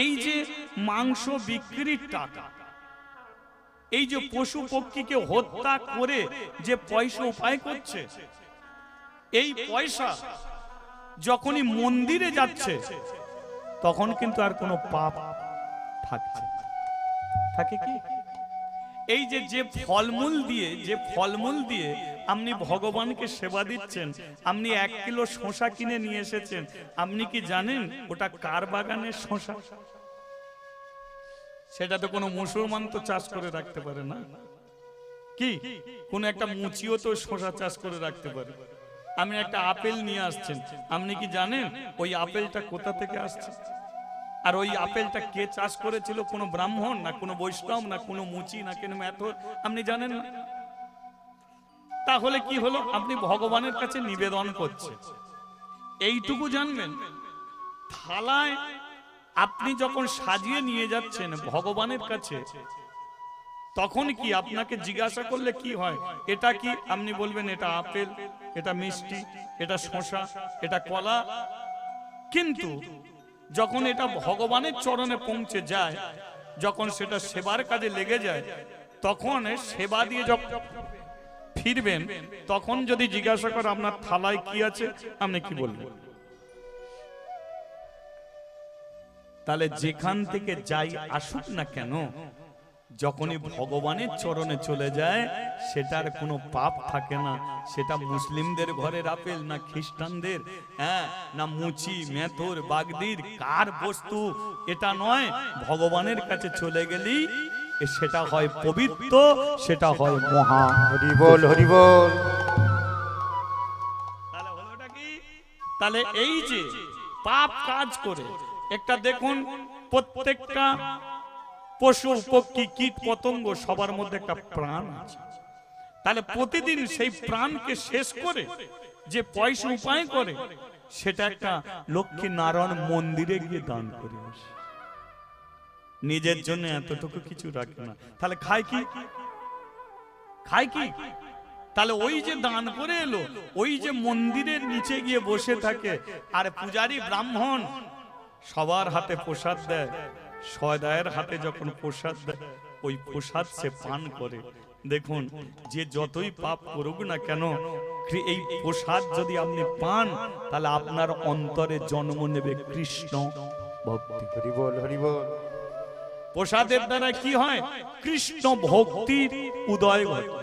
এই যে মাংস বিক্রির টাকা, এই যে পশু পক্ষীকে হত্যা করে যে পয়সা উপায় করছে, এই পয়সা যখনই মন্দিরে যাচ্ছে তখন কিন্তু আর কোনো পাপ থাকছে থাকে কি? এই যে ফলমূল দিয়ে আপনি ভগবানকে সেবা দিচ্ছেন, আপনি 1 কিলো শসা কিনে নিয়ে এসেছেন, আপনি কি জানেন ওটা কার বাগানের শসা? সেটা তো কোনো মুসলমান তো চাষ করে রাখতে পারে না, কি কোন একটা মুচিও তো শসা চাষ করে রাখতে পারে। আপনি একটা আপেল নিয়ে আসছেন, আপনি কি জানেন ওই আপেলটা কোথা থেকে আসছে? আর ওই আপেলটা কে চাষ করেছিল? কোনো ব্রাহ্মণ না কোনো বৈষ্ণব না কোনো মুচি না কোনো মেথর, আপনি জানেন না। তাহলে কি হলো? আপনি ভগবানের কাছে নিবেদন করছেন, এইটুকু জানবেন। থালায় আপনি যখন সাজিয়ে নিয়ে যাচ্ছেন ভগবানের কাছে, তখন কি আপনাকে জিজ্ঞাসা করলে কি হয়, এটা কি? আপনি বলবেন এটা আপেল, এটা মিষ্টি, এটা শসা, এটা কলা। কিন্তু যখন এটা ভগবানের চরণে পৌঁছে যায়, যখন সেটা সেবার কাজে লেগে যায়, তখন সেবা দিয়ে যখন ফিরবেন, তখন যদি জিজ্ঞাসা করে আপনার থালায় কি আছে, আপনি কি বলবেন? তাহলে যেখান থেকে যাই আসুক না কেন, যখনই ভগবানের চরণে চলে যায় সেটার কোনো পাপ থাকে না। সেটা মুসলিমদের ঘরের আপেল না খ্রিস্টানদের, হ্যাঁ, না মুচি মেথর বাগদির কার বস্তু, এটা নয়। ভগবানের কাছে চলে গেলি সেটা হয় পবিত্র, সেটা হয় মহা। হরি বল, হরি বল। তাহলে হলোটা কি? তাহলে এই যে পাপ কাজ করে, একটা দেখুন প্রত্যেকটা পশু পক্ষী কীট পতঙ্গ সবার মধ্যে একটা প্রাণ আছে। তাহলে প্রতিদিন সেই প্রাণকে শেষ করে যে পয়সা উপায় করে, সেটা একটা লক্ষ্মী নারায়ণ মন্দিরে গিয়ে দান করে আসে। নিজের জন্য এতটুকু কিছু রাখে না, তাহলে খায় কি? খায় কি? তাহলে ওই যে দান করে এলো, ওই যে মন্দিরের নিচে গিয়ে বসে থাকে, আর পূজারী ব্রাহ্মণ সবার হাতে প্রসাদ দেয়, সদায়ের হাতে যখন প্রসাদ দেয়, ওই প্রসাদ সে পান করে। দেখুন, যে যতই পাপ করুক না কেন, এই প্রসাদ যদি আপনি পান, তাহলে আপনার অন্তরে জন্ম নেবে কৃষ্ণ ভক্তি। হরি বল, হরি বল। প্রসাদের দ্বারা কি হয়? কৃষ্ণ ভক্তির উদয় ঘটে।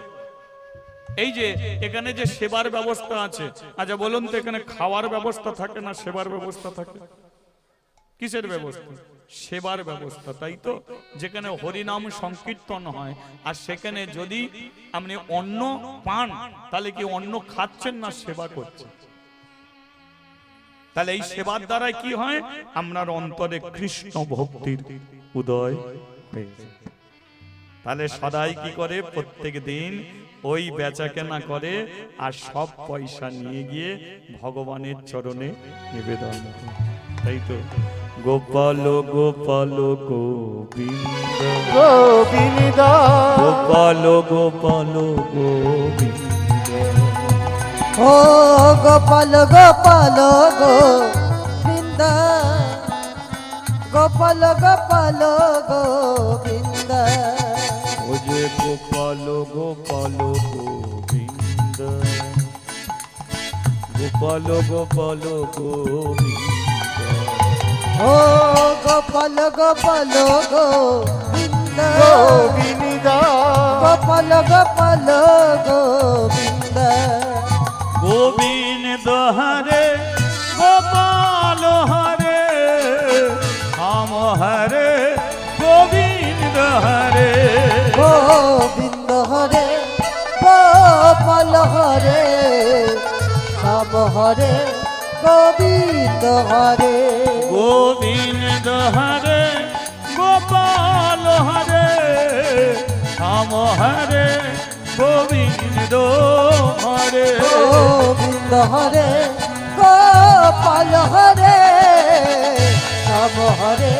এই যে এখানে যে সেবার ব্যবস্থা আছে, আচ্ছা বলুন তো, এখানে খাওয়ার ব্যবস্থা থাকে না সেবার ব্যবস্থা থাকে? কিসের ব্যবস্থা? সেবার ব্যবস্থা, তাই তো? যেখানে হরিনাম সংকীর্তন হয়, আর সেখানে যদি আপনি অন্ন পান, তাহলে কি অন্ন খাচ্ছেন না সেবা করছেন? তাহলে এই সেবার দ্বারা কি হয়? আপনার অন্তরে কৃষ্ণ ভক্তির উদয় হয়েছে। তাহলে সদাই কি করে? প্রত্যেক দিন ওই বেচা কেনা করে, আর সব পয়সা নিয়ে গিয়ে ভগবানের চরণে নিবেদন করে, তাই তো? গোপাল গোপাল গোবিন্দ গোবিন্দ, গোপাল গোপাল গোবিন্দ, ও গোপাল গোপাল গোবিন্দ, গোপাল গোপাল গোবিন্দ, ও যে গোপাল গোপাল গোবিন্দ, গোপাল গোপাল গোবিন্দ, ও গোপাল গোপাল গোবিন্দ, গোবিন্দ, গোপাল গোপাল গোবিন্দ, গোবিন্দ হরে গোপাল হরে, রাম হরে গোবিন্দ হরে, গোবিন্দ হরে গোপাল হরে, রাম হরে গোবিন্দ হরে, গোবিন্দ হরে গোপাল হরে, রাম হরে গোবিন্দ হরে, গোবিন্দ হরে গোপাল হরে, রাম হরে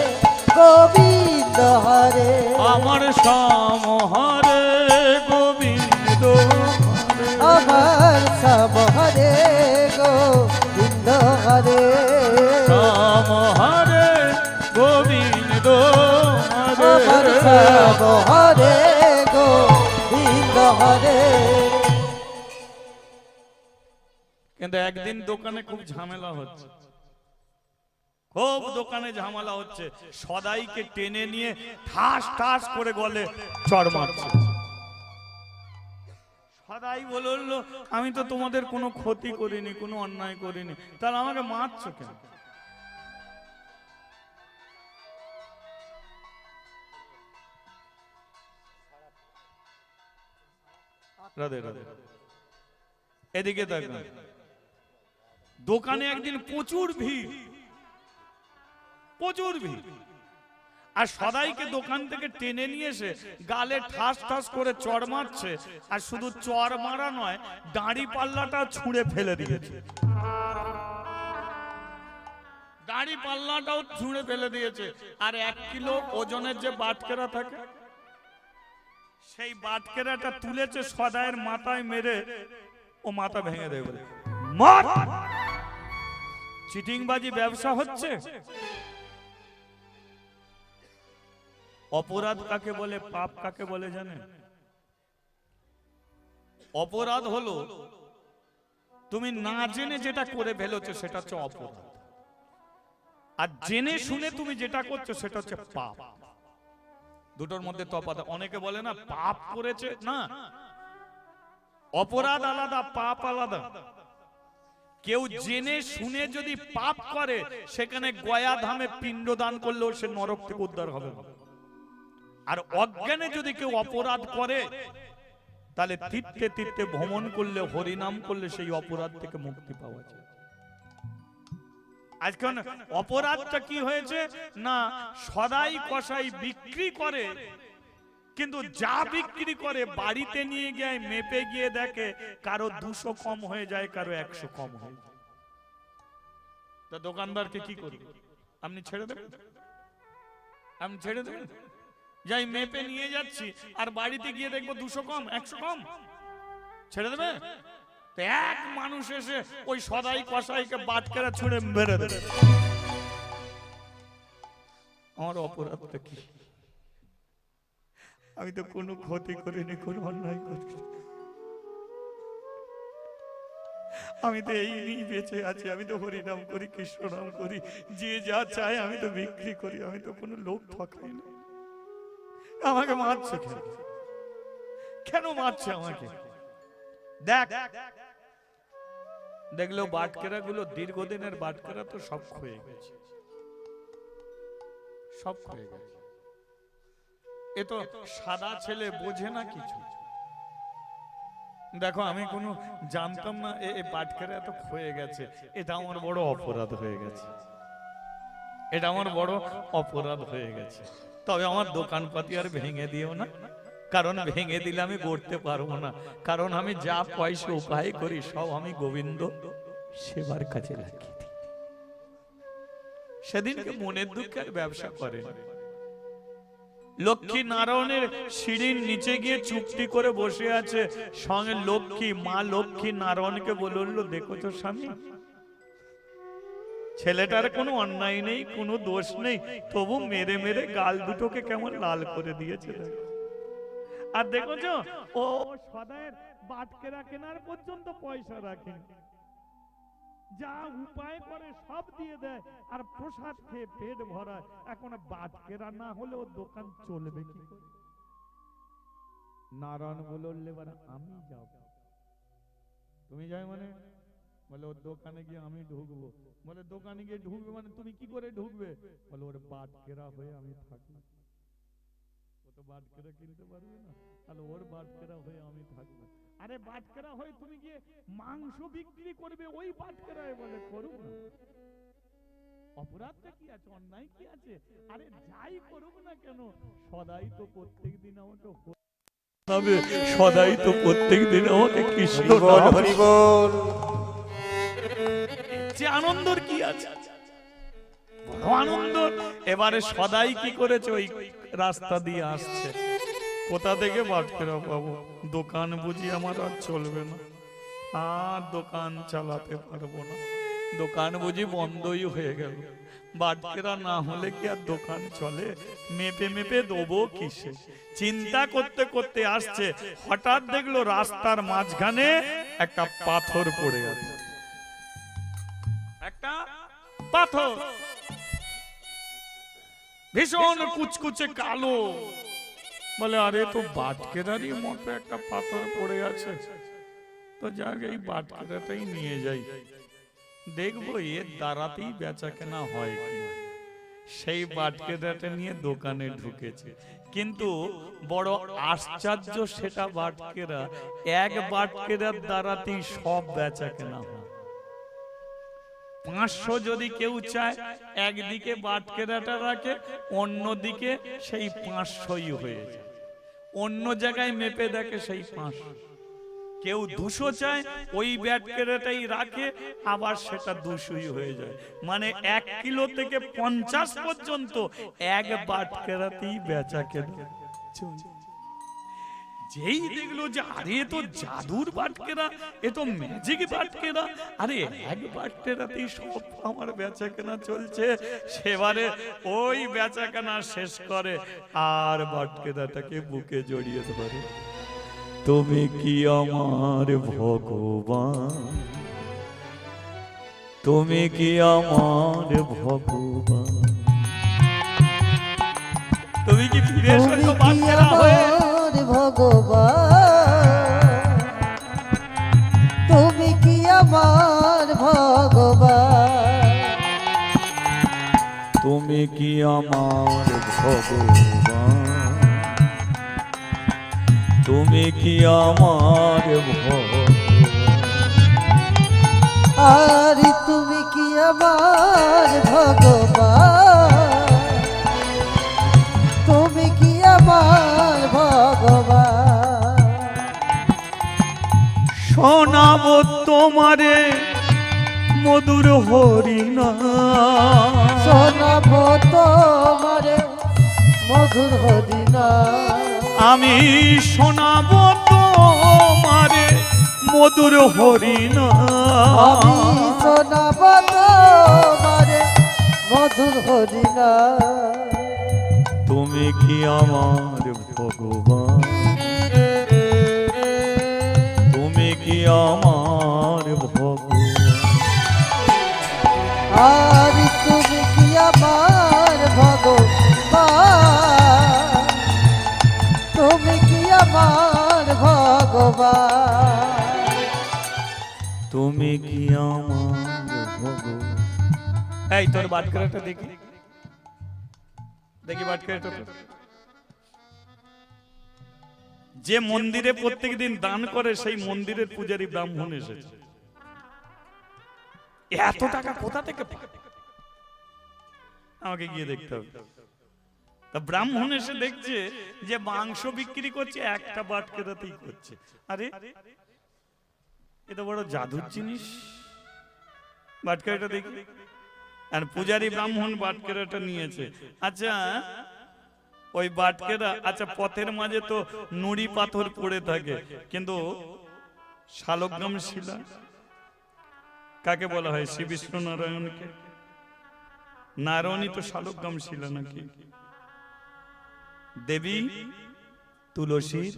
গোবিন্দ হরে, আমার শ্যাম হরে গোবিন্দ হরে, আমার সব হরে গোবিন্দ হরে, শ্যাম হরে গোবিন্দ শ্যাম হরে গোবিন্দ হরে। কিন্তু একদিন দোকানে খুব ঝামেলা হচ্ছে, খুব দোকানে ঝামেলা হচ্ছে, সদাইকে টেনে নিয়ে ঠাস ঠাস করে গলে চড় মারছে। সদাই বলল, আমি তো তোমাদের কোনো ক্ষতি করিনি, কোনো অন্যায় করিনি, তাহলে আমাকে মারছো কেন? রাধে রাধে। এদিকে দেখুন, দোকানে একদিন প্রচুর ভিড়, প্রচুর ভিড়, আর সদাইকে দোকান থেকে টেনে নিয়ে এসে গালে ঠাস ঠাস করে চড় মারছে। আর শুধু চড় মারা নয়, দাড়ি পাল্লাটা ছুঁড়ে ফেলে দিয়েছে, দাড়ি পাল্লাটাও ছুঁড়ে ফেলে দিয়েছে। আর 1 কিলো ওজনের যে বাটকেরা থাকে, সেই বাটকেরাটা তুলেছে সদাইয়ের মাথায় মেরে ও মাথা ভেঙে দেবে বলে। চিটিংবাজি ব্যবসা হচ্ছে। অপরাধ কাকে বলে, পাপ কাকে বলে জানেন? অপরাধ হলো তুমি না জেনে যেটা করে ফেলেছো, সেটা হচ্ছে অপরাধ। আর জেনে শুনে তুমি যেটা করছো, সেটা হচ্ছে পাপ। দুটোর মধ্যে তফাৎ। অনেকে বলে না পাপ করেছে, না, অপরাধ আলাদা, পাপ আলাদা। কেউ জেনে শুনে যদি পাপ করে, সেখানে গয়া ধামে পিণ্ডদান করলেও সে নরক থেকে উদ্ধার হবে না। আর অজ্ঞানে যদি কেউ অপরাধ করে, তাহলে তীর্থে তীর্থে ভ্রমণ করলে, হরিনাম করলে সেই অপরাধ থেকে মুক্তি পাওয়া যায়। আজকে অপরাধটা কি হয়েছে না, সদাই কসাই বিক্রি করে, কিন্তু যা বিক্রি করে বাড়িতে নিয়ে গিয়ে মেপে গিয়ে দেখে কারো 200 কম হয়ে যায়, কারো 100 কম হয়ে যায়। তা দোকানদারকে কি করবে? আপনি ছেড়ে দেবেন? আপনি ছেড়ে দেবেন? যাই মেপে নিয়ে যাচ্ছি, আর বাড়িতে গিয়ে দেখবো 200 কম, 100 কম, ছেড়ে দেবে? এক মানুষ এসে ওই সদাই কসাইকে বাটকেরা ছুঁড়ে মেরে দেবে। আমার অপরাধটা কি? আমি তো কোনো ক্ষতি করিনি, কোনো অন্যায় করিনি, আমি তো এই নিয়ে বেঁচে আছি। আমি তো হরিনাম করি, কৃষ্ণ নাম করি, যে যা চায় আমি তো বিক্রি করি, আমি তো কোনো লোক ঠকাই না। আমাকে মারছে কেন? কেন মারছে আমাকে? দেখ, দেখলো বাটকেরা গুলো দীর্ঘদিনের বাটকেরা তো সব ক্ষয়ে গেছে, সব ক্ষয়ে গেছে। এ তো সাদা ছেলে, বোঝে না কিছু। দেখো, আমি কোনো জানতাম না এই বাটকেরা এত ক্ষয়ে গেছে। এটা আমার বড় অপরাধ হয়ে গেছে, এটা আমার বড় অপরাধ হয়ে গেছে। তবে আমার দোকানপাতি আর ভেঙে দিও না, কারণ ভেঙে দিলে আমি গড়তে পারবো না। কারণ আমি যা পয়সা উপায় করি, সব আমি গোবিন্দ সেবার কাছে রাখি। সেদিনকে মনের দুঃখের ব্যবসা করে লক্ষ্মী নারায়ণের সিঁড়ির নিচে গিয়ে চুপটি করে বসে আছে। সঙ্গে লক্ষ্মী, মা লক্ষ্মী নারায়ণকে বলল, দেখো তো স্বামী, ছেলেটার কোনো অন্যায় নেই, কোনো দোষ নেই, তবু মেরে মেরে গাল দুটোকে কেমন লাল করে দিয়েছে। আর দেখো, ও সদাইয়ের বাটকেরা কেনার পর্যন্ত পয়সা রাখে, যা উপায় করে সব দিয়ে দেয়, আর প্রসাদ খেয়ে পেট ভরায়। এখন বাটকেরা না হলেও দোকান চলবে কি করে? নারায়ণ বললে, আমি যাব। তুমি যাই মানে? বলে ওর দোকানে গিয়ে আমি ঢুকবো। বলে দোকানে গিয়ে ঢুকবে মানে তুমি কি করে ঢুকবে? বলে ওর বাটকেরা হয়ে আমি থাকবো। ও তো বাটকেরা কিনতে পারবে না, তাহলে ওর বাটকেরা হয়ে আমি থাকবো। আরে বাটকেরা হয়ে তুমি গিয়ে মাংস বিক্রি করবে, ওই বাটকেরায় বলে করুক না, অপরাধটা কি আছে, অন্যায় কি আছে? আরে যাই করুক না কেন, সদাই তো প্রত্যেকদিন আমাকে সদাই তো প্রত্যেকদিন আমাকে কৃষ্ণ নাম, হরি বল, যে আনন্দর কি আছে, বড় আনন্দ। এবারে সদাই কি করেছে, ওই রাস্তা দিয়ে আসছে, কোথা থেকে বাটকেরা পাবো? দোকান বুঝি আমার আর চলবে না, আর দোকান চালাতে পারবো না, দোকান বুঝি বন্ধই হয়ে গেল। বাটকেরা না হলে কি আর দোকান চলে? মেপে মেপে দেবো কিসে? চিন্তা করতে করতে আসছে, হঠাৎ দেখলো রাস্তার মাঝখানে একটা পাথর পড়ে আছে। একটা পাথর ভীষণ কুচকুচে কালো। বলে আরে তো বাটকেরারই মতো একটা পাথর পড়ে আছে, তো যাক এই বাটকেরাটাই নিয়ে যাই, দেখবো এর দ্বারাতেই বেচা কেনা হয় কি। সেই বাটকেরাটা নিয়ে দোকানে ঢুকেছে, কিন্তু বড় আশ্চর্য সেটা বাটকেরা, এক বাটকেরার দ্বারাতেই সব বেচা কেনা হয়। 500 যদি কেউ চায়, একদিকে বাটকেরাটা রাখে, অন্যদিকে সেই 500ই হয়ে যায়। অন্য জায়গায় মেপে দেখে সেই 500। কেউ 200 চায়, ওই বাটকেরাটাই রাখে, আবার সেটা 200ই হয়ে যায়। মানে 1 কিলো থেকে 50 পর্যন্ত এক বাটকেরাতেই বেচা কেনা চলে। যেই দেখলো যে আরে তো জাদুর বাটকেরা, এ তো ম্যাজিক বাটকেরা, আরে এক বাটকেরাতেই সব আমার বেচা কেনা চলছে, সেবারে ওই বেচা কেনা শেষ করে আর বাটকেরাটাকে বুকে জড়িয়ে ধরে। তুমি কি আমার ভগবান, তুমি কি আমার ভগবান, তুমি কি ফিরে এসেছো বাটকেরা হয়ে? ভগবান, তুমি কি আমার ভগবান, তুমি কি আমার ভগবান, তুমি কি আমার ভগবান, আর তুমি কি আমার ভগবান, তুমি কি আমার ভগবান। শোনাবো তোমারে মধুর হরিনাম, শোনাবো তোমারে মধুর হরিনাম, আমি শোনাবো তোমারে মধুর হরিনাম, আমি শোনাবো তোমারে মধুর হরিনাম। তুমি কি আমার ভগবান, তুমি কি আমার ভগবান, আর তুমি কি আমার ভগবান, তুমি কি আমার ভগবান, তুমি কি আমার ভগবান। এই তোর বাটকেরাটা দেখি, দেখি বাটকেরাটা। যে মন্দিরে প্রত্যেকদিন দান করে সেই মন্দিরের পূজারী ব্রাহ্মণ এসেছে। এত টাকা কোথা থেকে পায়? আমাকে গিয়ে দেখতে হবে। তা ব্রাহ্মণ এসে দেখছে যে মাংস বিক্রি করছে, একটা বাটকেরাতেই করছে। আরে এটা বড় জাদুর জিনিস, বাটকেরাটা দেখি। আর পূজারী ব্রাহ্মণ বাটকেরাটা নিয়েছে। আচ্ছা ওই বাটকেরা, আচ্ছা পথের মাঝে তো নুড়ি পাথর পড়ে থাকে, কিন্তু শালগ্রাম শিলা কাকে বলা হয়? শ্রী বিষ্ণু নারায়ণকে। নারায়ণই তো শালগ্রাম শিলা নাকি? দেবী তুলসীর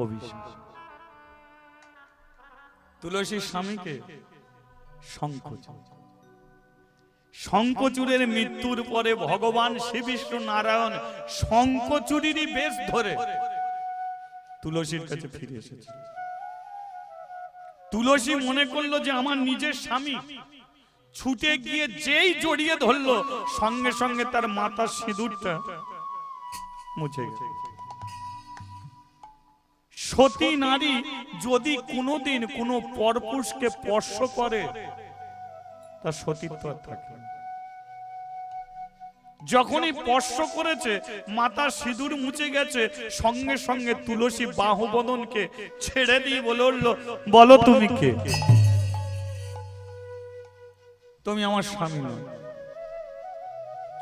অভিষেক। তুলসীর স্বামীকে শঙ্খচূড়। শঙ্খচূড়ের মৃত্যুর পরে ভগবান শ্রী বিষ্ণু নারায়ণ শঙ্খচূড়েরই বেশ ধরে তুলসীর কাছে ফিরে এসেছে। তুলসী মনে করলো যে আমার নিজের স্বামী, ছুটে গিয়ে যেই জড়িয়ে ধরলো, সঙ্গে সঙ্গে তার মাথার সিঁদুরটা মুছে গেছে। সতী নারী যদি কোনোদিন কোনো পরপুরুষকে স্পর্শ করে, তার সতীত্ব আর থাকে না। যখনই স্পর্শ করেছে, মাথার সিঁদুর মুছে গেছে, সঙ্গে সঙ্গে তুলসী বাহুবদনকে ছেড়ে দিয়ে বলে উঠলো, বলো তুমি কে? তুমি আমার স্বামী নয়,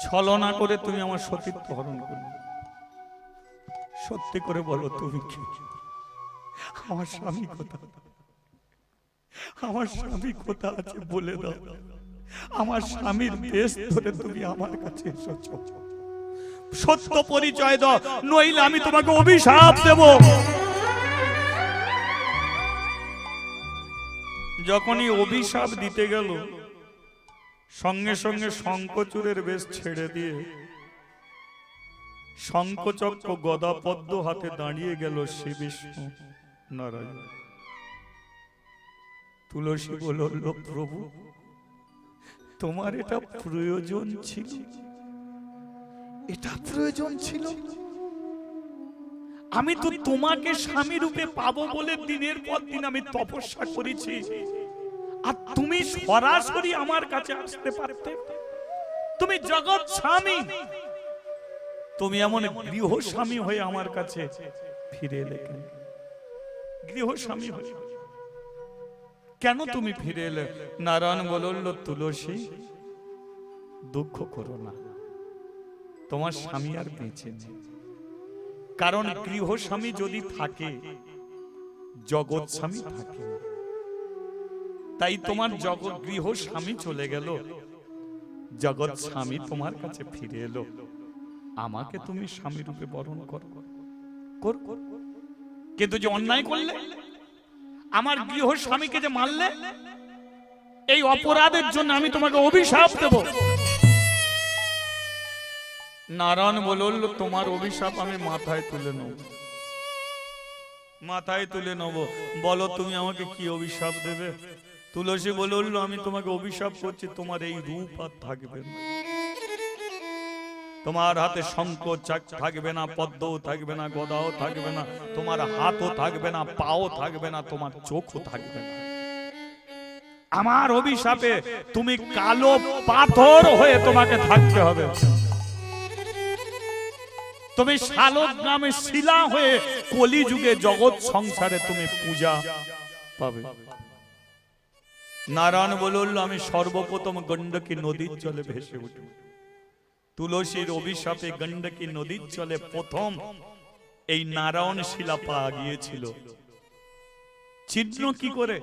ছলনা করে তুমি আমার সতীত্ব হরণ করলে। সত্যি করে বলো তুমি কে? আমার স্বামী কোথায়? আমার স্বামী কোথায় আছে বলে দাও। আমার স্বামীর দেশ ধরে তুমি আমার কাছে এসেছো, সত্য পরিচয় দাও, নইলে আমি তোমাকে অভিশাপ দেব। যখনই অভিশাপ দিতে গেল, সঙ্গে সঙ্গে শঙ্খচূড়ের বেশ ছেড়ে দিয়ে শঙ্খচক্র গদা পদ্ম হাতে দাঁড়িয়ে গেল শ্রী বিষ্ণু নারায়ণ। তুলসী বলল, প্রভু তোমার এটা প্রয়োজন ছিল? এটা প্রয়োজন ছিল? আমি তো তোমাকে স্বামী রূপে পাবো বলে দিনের পর দিন আমি তপস্যা করেছি, আর তুমি সরাসরি আমার কাছে আসতে পারতে। তুমি জগৎ স্বামী, তুমি এমন গৃহ স্বামী হয়ে আমার কাছে ফিরে এলে কেন? গৃহ স্বামী হয়ে কেন তুমি ফিরে এলে? নারায়ণ বলল, তুলসী দুঃখ করো না, তোমার স্বামী আর বেঁচে নেই। কারণ গৃহ স্বামী যদি থাকে, জগৎ স্বামী থাকে না। তাই তোমার গৃহ স্বামী চলে গেল, জগৎ স্বামী তোমার কাছে ফিরে এলো। আমাকে তুমি স্বামী রূপে বরণ করো। কিন্তু যে অন্যায় করলে, আমার গৃহ স্বামীকে যে মারলে, এই অপরাধের জন্য আমি তোমাকে অভিশাপ দেব। নারায়ণ বলল, তোমার অভিশাপ আমি মাথায় তুলে নেব, মাথায় তুলে নেব। বলো তুমি আমাকে কি অভিশাপ দেবে? তুলসী বলল, আমি তোমাকে অভিশাপ করছি, তোমার এই রূপ আর থাকবে না। তোমার হাতে শঙ্খ থাকবে না, পদ্মও থাকবে না, গদাও থাকবে না, তোমার হাতও থাকবে না, পাও থাকবে না, তোমার চোখও থাকবে না। আমার অভিশাপে তুমি কালো পাথর হয়ে তোমাকে থাকতে হবে। তুমি শালগ্রামে শিলা হয়ে কলিযুগে জগৎ সংসারে তুমি পূজা পাবে। নারায়ণ বলল, আমি সর্বপ্রথম গণ্ডকী নদীর জলে ভেসে উঠব। তুলসীর অভিশাপে গণ্ডকী নদীর জলে প্রথম এই নারায়ণ শিলা পাওয়া গিয়েছিল। চিহ্ন কি করে?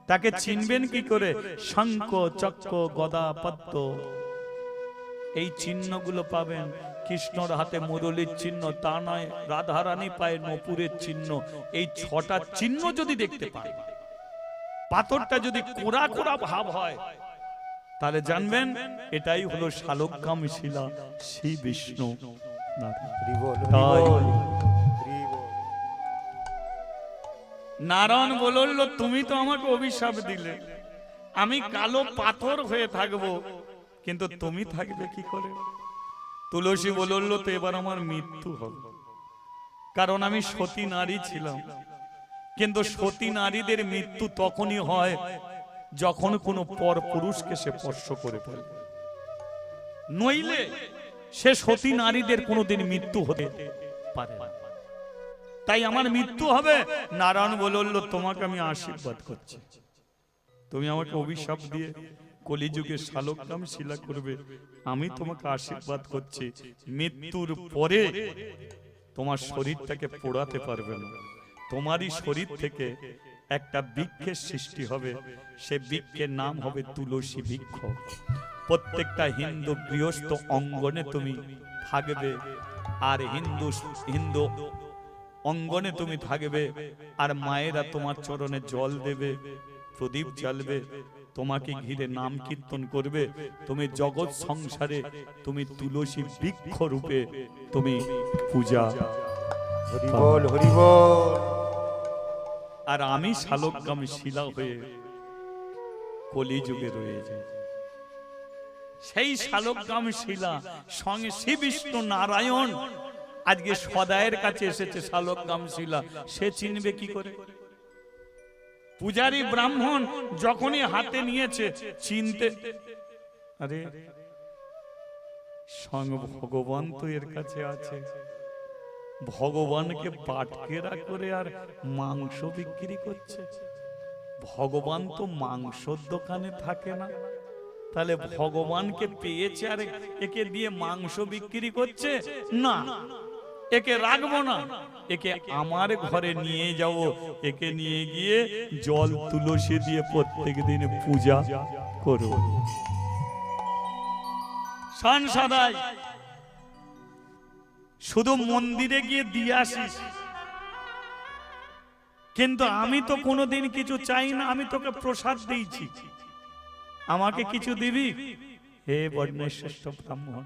তাকে চিনবেন কি করে? শঙ্খ চক্র গদা পদ্ম, এই চিহ্নগুলো পাবেন। কৃষ্ণর হাতে মুরলীর চিহ্ন, তা নয় রাধারানী পায়ে নপুরের চিহ্ন। এই 6টা চিহ্ন যদি দেখতে পান, পাথরটা যদি কোরা কোরা ভাব হয়, তাহলে জানবেন এটাই হলো শালগ্রাম শিলা, শ্রী বিষ্ণু নারায়ণ বলল, তুমি তো আমাকে অভিশাপ দিলে, আমি কালো পাথর হয়ে থাকবো, কিন্তু তুমি থাকবে কি করে? তুলসী বলল, তো এবার আমার মৃত্যু হবে, কারণ আমি সতী নারী ছিলাম। কিন্তু সতী নারীদের মৃত্যু তখনই হয় যখন কোনো পর পুরুষকে সে স্পর্শ করে ফেলে, নইলে সে সতী নারীদের কোনোদিন মৃত্যু হতে পারে না। তাই আমার মৃত্যু হবে। নারায়ণ বলল, তোমাকে আমি আশীর্বাদ করছি, তুমি আমাকে অভিশাপ দিয়ে কলিযুগে শালগ্রাম শিলা করবে, আমি তোমাকে আশীর্বাদ করছি, মৃত্যুর পরে তোমার শরীরটাকে পোড়াতে পারবে না। তোমারই শরীর থেকে একটা বৃক্ষের সৃষ্টি হবে, সে বৃক্ষের নাম হবে তুলসী বৃক্ষ। প্রত্যেকটা হিন্দু গৃহস্থ অঙ্গনে তুমি থাকবে, আর হিন্দু অঙ্গনে তুমি থাকবে, আর মায়েরা তোমার চরণে জল দেবে, প্রদীপ জ্বালবে, তোমাকে ঘিরে নাম কীর্তন করবে। তুমি জগৎ সংসারে তুমি তুলসী বৃক্ষ রূপে তুমি পূজা। হরি বল, হরি বল। আর আমি শালগ্রাম শিলা হয়ে কলিযুগে রয়ে যাই। সেই শালগ্রাম শিলা সঙ্গে শ্রী বিষ্ণু নারায়ণ আজকে সদায়ের কাছে এসেছে। শালগ্রাম শিলা সে চিনবে কি করে? পূজারী ব্রাহ্মণ যখনই হাতে নিয়েছে চিনতে, আরে স্বয়ং ভগবান তো এর কাছে আছে। ভগবানকে বাটকেরা করে আর মাংস বিক্রি করছে। ভগবান তো মাংসর দোকানে থাকে না, তাহলে ভগবানকে পেয়েছে আর একে দিয়ে মাংস বিক্রি করছে? না, একে রাখবো না, একে আমার ঘরে নিয়ে যাব, একে নিয়ে গিয়ে জল তুলসী দিয়ে প্রত্যেক দিন পূজা করো। শান সাদাই শুধু মন্দিরে গিয়ে দিয়ে আসিস, কিন্তু আমি তো কোনোদিন কিছু চাই না, আমি তোকে প্রসাদ দিয়েছি, আমাকে কিছু দিবি? হে বর্ণের শ্রেষ্ঠ ব্রাহ্মণ,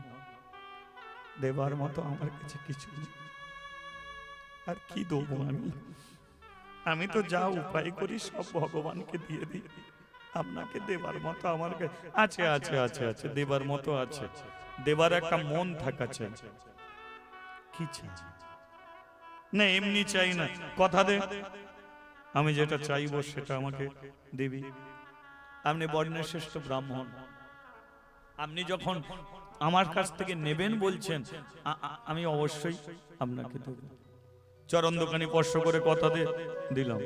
দেবার মতো আমার কাছে কিছু নেই, আর কি দেবো আমি? আমি তো যা উপায় করি সব ভগবানকে দিয়ে দিই, আপনাকে দেবার মতো আমার কাছে আছে আছে আছে আছে দেবার মতো আছে, দেবার একটা মন থাকা চাই। কি চাই? না এমনি চাই না, কথা দে আমি যেটা চাইবো সেটা আমাকে দিবি। আপনি বর্ণের শ্রেষ্ঠ ব্রাহ্মণ, আপনি যখন আমার কাছ থেকে নেবেন বলছেন, আমি অবশ্যই আপনাকে দেব। চরণ দোকানি স্পর্শ করে কথা দিলাম,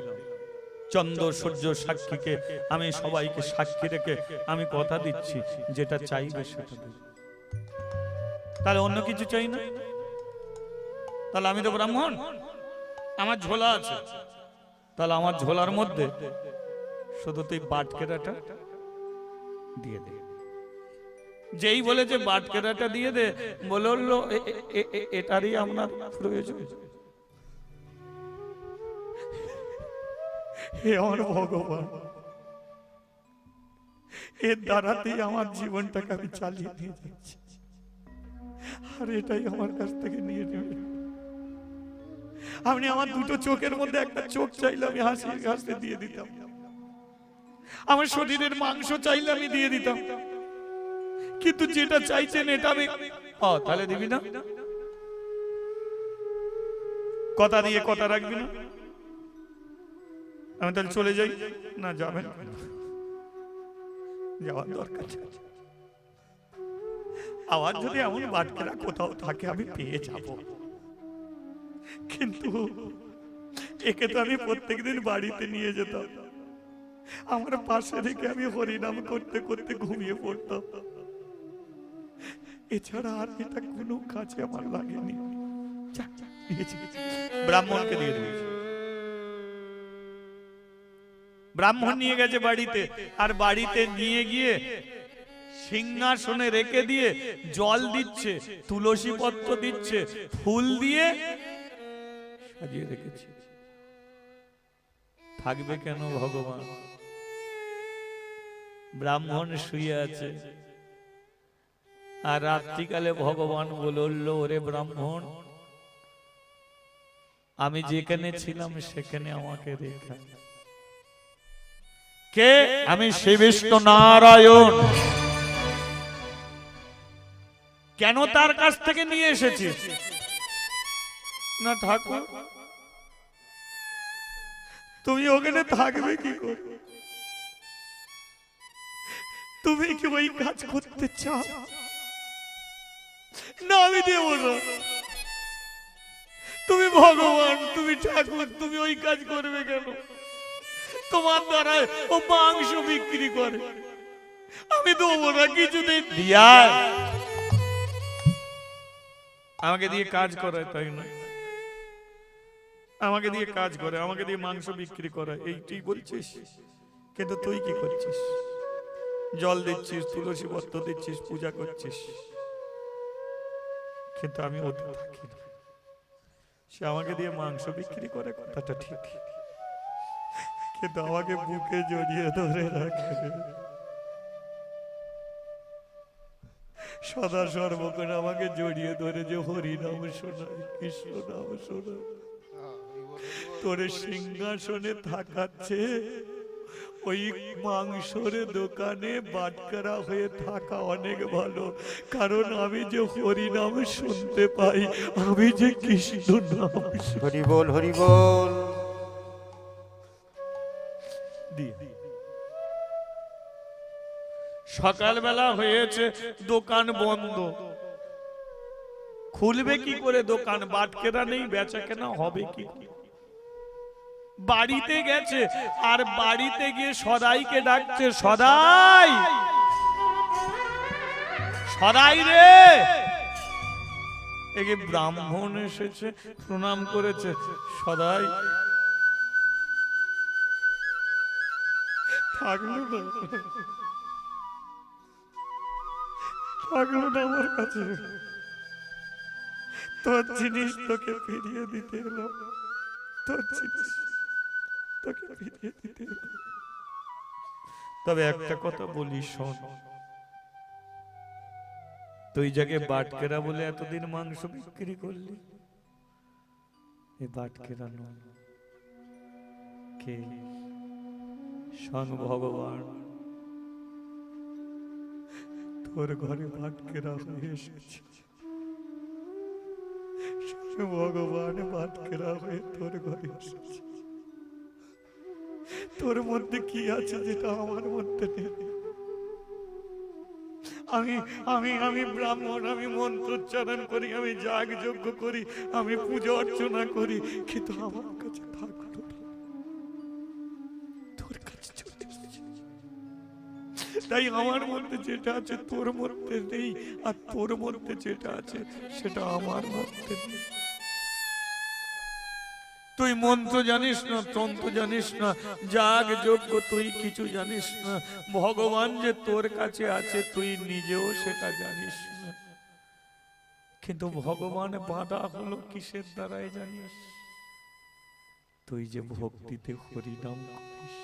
চন্দ্র সূর্য সাক্ষীকে আমি সবাইকে সাক্ষী রেখে আমি কথা দিচ্ছি, যেটা চাইবে সেটা দেব। তাহলে অন্য কিছু চাই না? তাহলে আমি তো ব্রাহ্মণ, আমার ঝোলা আছে, তাহলে আমার ঝোলার মধ্যে শুধু তুই বাটকেরাটা দিয়ে দে। যেই বলেছে বাটকেরাটা দিয়ে দে, বললো এটারই আপনার প্রয়োজন। হে আমার ভগবান, এর দ্বারাতেই আমার জীবনটাকে আমি চালিয়ে নিয়ে যাচ্ছি, আর এটাই আমার কাছ থেকে নিয়ে নেবে। আপনি আমার দুটো চোখের মধ্যে একটা চোখ চাইলে আমি হাসি হাসতে দিয়ে দিতাম, আমার শরীরের মাংস চাইলে আমি দিয়ে দিতাম, কিন্তু যেটা চাইছেন এটা আমি তাহলে দিবি না? কথা দিয়ে কথা রাখবি না? আমি তাহলে চলে যাই না? যাবেন, যাওয়ার দরকার। আবার যদি এমন বাটকেরা কোথাও থাকে আমি পেয়ে যাব, কিন্তু একে তো আমি প্রত্যেকদিন বাড়িতে নিয়ে যেতাম, আমার পাশে রেখে আমি হরিনাম করতে করতে ঘুমিয়ে পড়তাম, এছাড়া আর এটা কোনো কাজে আমার লাগেনি। ব্রাহ্মণকে দিয়ে দিয়েছি, ব্রাহ্মণ নিয়ে গেছে বাড়িতে, আর বাড়িতে নিয়ে গিয়ে সিংহাসনে রেখে দিয়ে জল দিচ্ছে, তুলসী পত্র দিচ্ছে, ফুল দিয়ে সাজিয়ে রেখেছে। থাকবে কেন ভগবান? ব্রাহ্মণ শুয়ে আছে, আর রাত্রিকালে ভগবান বলল, ওরে ব্রাহ্মণ, আমি যেখানে ছিলাম সেখানে আমাকে রেখা। কে? আমি শ্রী বিষ্ণু নারায়ণ। কেন তার কাছ থেকে নিয়ে এসেছি? না ঠাকুর, তুমি ওখানে থাকবে কি করে? তুমি কি ওই কাজ করতে চাও? না আমি দেব না। তুমি ভগবান, তুমি ঠাকুর, তুমি ওই কাজ করবে কেন? তোমার দ্বারা ও মাংস বিক্রি করে, আমি দেবো না কিছুতেই। আমাকে দিয়ে কাজ করায়, তাই না? আমাকে দিয়ে কাজ করে, আমাকে দিয়ে মাংস বিক্রি করে, এইটাই বলছিস? কিন্তু তুই কি করছিস? জল দিচ্ছিস, তুলসী পত্র দিচ্ছিস, পূজা করছিস, কিন্তু আমি ওটা থাকি না। সে আমাকে দিয়ে মাংস বিক্রি করে, কথাটা ঠিক, কিন্তু আমাকে বুকে জড়িয়ে ধরে রাখে, সদা সর্বক্ষণ আমাকে জড়িয়ে ধরে যে হরি নাম শোনায়, কৃষ্ণ নাম শোনায়, তোরে সিংহাসনে থাকাচ্ছে ওই মাংসের দোকানে বাটকারা হয়ে থাকা অনেক ভালো, কারণ আমি যে হরি নাম শুনতে পাই, আমি যে কৃষ্ণ নাম। হরি বল, হরি বল। সকালবেলা হয়েছে, দোকান বন্ধ, খুলবে কি করে দোকান? বাটকেরা নেই, বেচা কেনা হবে কি? বাড়িতে গেছে, আর বাড়িতে গিয়ে সদাইকে ডাকছে, সদাই, সদাই রে। একে ব্রাহ্মণ এসেছে, প্রণাম করেছে, সদাই থাকলো না, থাকলো না আমার কাছে, তোর জিনিস তোকে ফিরিয়ে দিতে এলো, তোর জিনিস তোকে ফিরিয়ে দিতে এলো। তবে একটা কথা বলি শোন, তুই যাকে বাটকেরা বলে এতদিন মাংস বিক্রি করলি, এ বাটকেরা নয়, কে? স্বয়ং ভগবান তোর ঘরে বাটকেরা হয়ে এসেছে। স্বয়ং ভগবান বাটকেরা হয়ে তোর ঘরে এসেছে। তোর মধ্যে কি আছে যেটা আমার মধ্যে নেই? আমি আমি আমি ব্রাহ্মণ, আমি মন্ত্রোচ্চারণ করি, আমি যাগ যজ্ঞ করি, আমি পূজা অর্চনা করি, কিন্তু আমার কাছে থাকলো না, তোর কাছে চলে এসেছে। তাই আমার মধ্যে যেটা আছে তোর মধ্যে নেই, আর তোর মধ্যে যেটা আছে সেটা আমার মধ্যে নেই। তুই মন্ত্র জানিস না, তন্ত্র জানিস না, যাগ যজ্ঞ তুই কিছু জানিস না। ভগবান যে তোর কাছে আছে তুই নিজেও সেটা জানিস না। কিন্তু ভগবান বাঁধা হলো কিসের দ্বারাই জানিস? তুই যে ভক্তিতে হরিনাম করিস,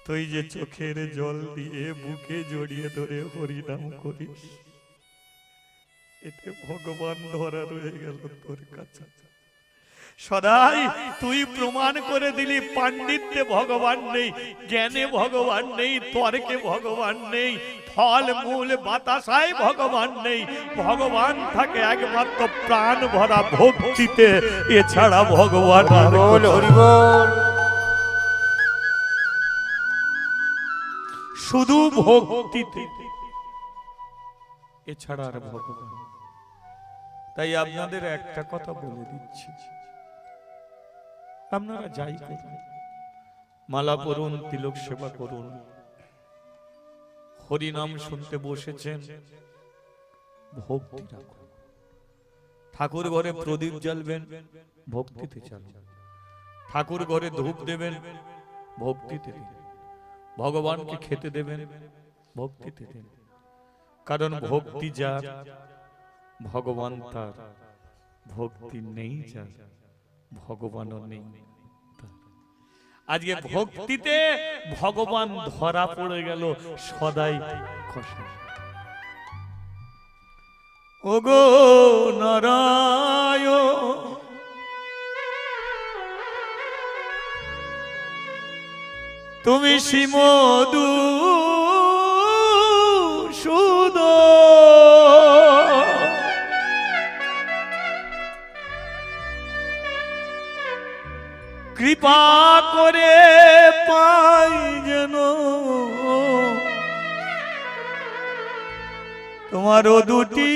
তুই যে চোখের জল দিয়ে বুকে জড়িয়ে ধরে হরিনাম করিস, এতে ভগবান ধরা রয়ে গেল তোর কাছে। সদাই তুই প্রমাণ করে দিলি পাণ্ডিত্যে ভগবান নেই, জ্ঞানে ভগবান নেই, তর্কে ভগবান নেই, ফল মূল বাতাসায় ভগবান নেই। ভগবান থাকে একমাত্র প্রাণ ভরা ভক্তিতে, এছাড়া ভগবান আর হরি বল, হরি বল। শুধু ভক্তিতে, এছাড়া আর ভগবান। তাই আপনাদের একটা কথা বলে দিচ্ছি, আপনারা যাই করুন, মালা পরুন, তিলক সেবা করুন, হরিনাম শুনতে বসেছেন, ভক্তি রাখুন। ঠাকুর ঘরে প্রদীপ জ্বালবেন, ভক্তিতে চালুন। ঠাকুর ঘরে ধূপ দেবেন, ভক্তিতে দিন। ভগবানকে খেতে দেবেন, ভক্তিতে দিন। কারণ ভক্তি যার, ভগবান তার। ভক্তি নেই যার, ভগবানও নেই তার। আজকে ভক্তিতে ভগবান ধরা পড়ে গেল সদাই কষাই। ওগো নারায়ণ, তুমি শ্রীমধু সুদ কৃপা করে পাই যেন তোমারও দুটি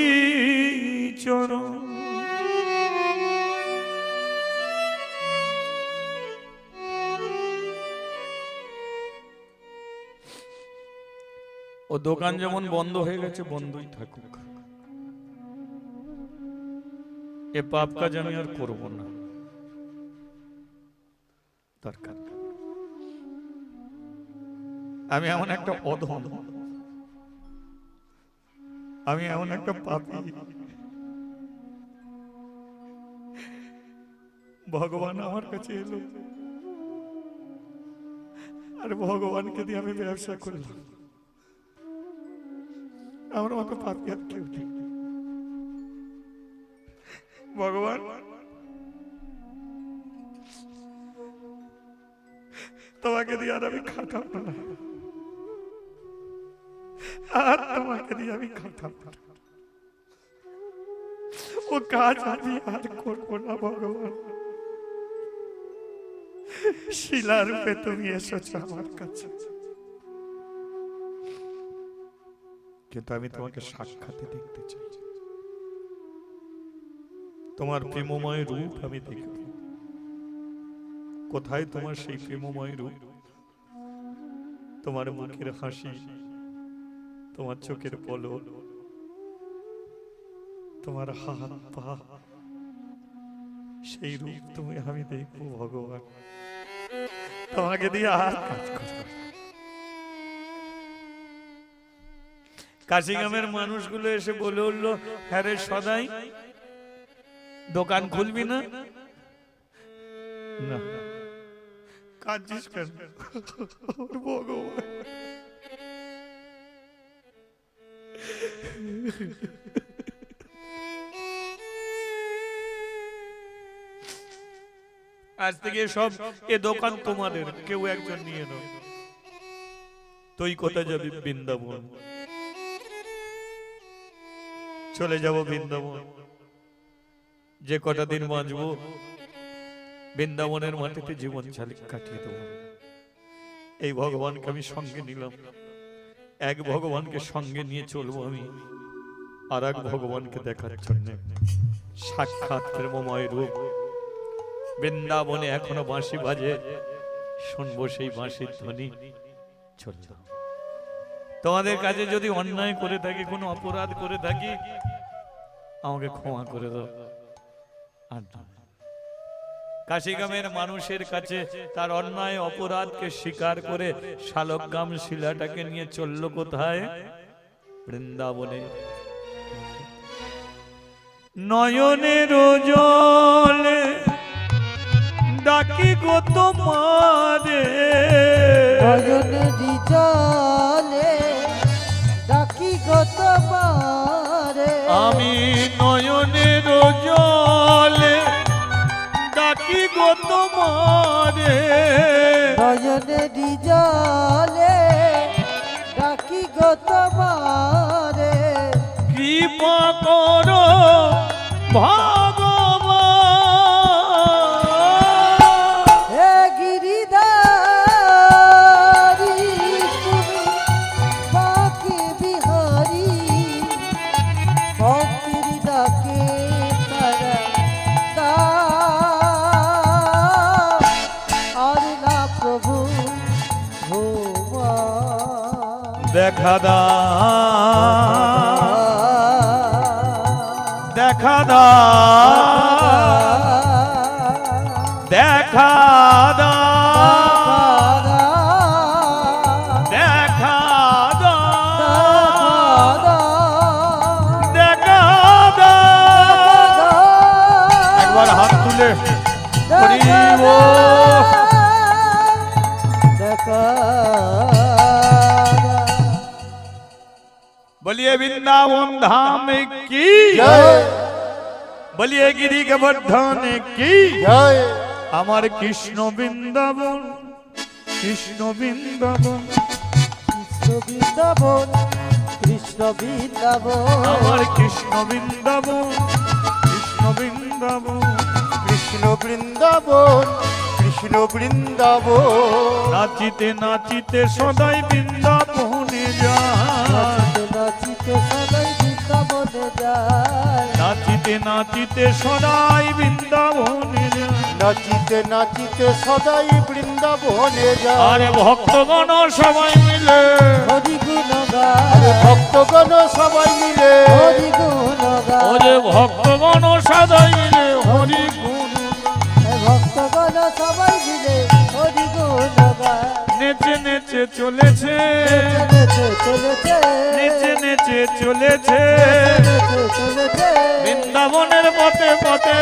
চরণ। ও দোকান যেমন বন্ধ হয়ে গেছে, বন্ধই থাকুক। এ পাপ কাজ আমি আর করব না, দরকার। আমি এমন একটা অধম, আমি এমন একটা পাপী, ভগবান আমার কাছে এলো আর ভগবানকে দিয়ে আমি ব্যবসা করলাম। আমার মতো পাপী আর কেউ নেই। ভগবান তোমাকে দিয়ে আর আমি খাটাবো না, আর তোমাকে দিয়ে আমি খাটাবো না, ও কাজ আমি আর করবো না। ভগবান শিলারূপে তুমি এসেছো আমার কাছে, কিন্তু আমি তোমাকে সাক্ষাতে দেখতে চাই। তোমার প্রেমময় রূপ আমি দেখব। কোথায় তোমার সেই প্রেমময় রূপ? তোমার মুখের হাসি, তোমার চোখের পলক, তোমার হাত পা, সেই রূপ তুমি আমি দেখবো। ভগবান তোমাকে দিয়ে আর কাজ করব। কাশিগ্রামের মানুষগুলো এসে বলে উঠলো, হ্যাঁ রে সদাই, দোকান খুলবি না? না। কাঁদছিস কেন? ভগবান, আজ থেকে সব এ দোকান তোমাদের, কেউ একজন নিয়ে নাও। তুই কোথায় যাবি? বৃন্দাবন। চলে যাব বৃন্দাবন, যে কটা দিন বাঁচবো বৃন্দাবনের মাটিতে জীবন কাটিয়ে দেবো। এই ভগবানকে আমি সঙ্গে নিলাম, এক ভগবানকে সঙ্গে নিয়ে চলবো আমি আর এক ভগবানকে দেখার জন্য। সাক্ষাৎ প্রেমময় রূপ বৃন্দাবনে এখনো বাঁশি বাজে, শুনবো সেই বাঁশির ধ্বনি। চলল। তোমাদের কাছে যদি অন্যায় করে থাকি, কোনো অপরাধ করে থাকি, আমাকে ক্ষমা করে দাও। আর কাশিগ্রামের মানুষের কাছে তার অন্যায় অপরাধকে স্বীকার করে শালগ্রাম শিলাটাকে নিয়ে চলল কোথায়? বৃন্দাবনে। নয়নের জলে ডাকি গো তোমারে, নয়নের জলে ডাকি গো তোমারে, আমি নয়নের জলে ডাকি গো তোমারে, নয়নের জলে ডাকি গো তোমারে, কৃপা করো ভগবান। হে গিরিধারী তুমি বাঁকে বিহারী, ভক্তির ডাকে তারা দাও, আর না প্রভু ভোমা দেখা দা, দেখা দা, দেখা দা, দেখা দা, দেখা দা। একবার হাত তুলে হরি বল। बोलिए वृंदावन धाम की जय। बोलिए गिरी गोवर्धन की জয়। আমার কৃষ্ণ বৃন্দাবন, কৃষ্ণ বৃন্দাবন, কৃষ্ণ বৃন্দাবন, কৃষ্ণ বৃন্দাবন, আমার কৃষ্ণ বৃন্দাবন, কৃষ্ণ বৃন্দাবন। কৃষ্ণ বৃন্দাবন, কৃষ্ণ বৃন্দাবন। নাচিতে নাচিতে সদাই বৃন্দাবনে যায়, নাচিতে সদাই বৃন্দাবনে যায়, নাচিতে নাচিতে সদাই বৃন্দাবনে যায়। নাচিতে নাচিতে সদাই বৃন্দাবনে যায়। আরে ভক্তগণ সবাই মিলে, হরি গুণ আরে গায়, ভক্তগণ সবাই মিলে, হরি গুণ ও গায়, যে ভক্তগণ সদাই মিলে হরি গুণ ভক্তগণ সবাই মিলে হরি গুণ গায়, নেচে নেচে চলেছে, নেচে চলেছে, নেচে নেচে চলেছে নেচে চলেছে, বৃন্দাবনের পথে পথে,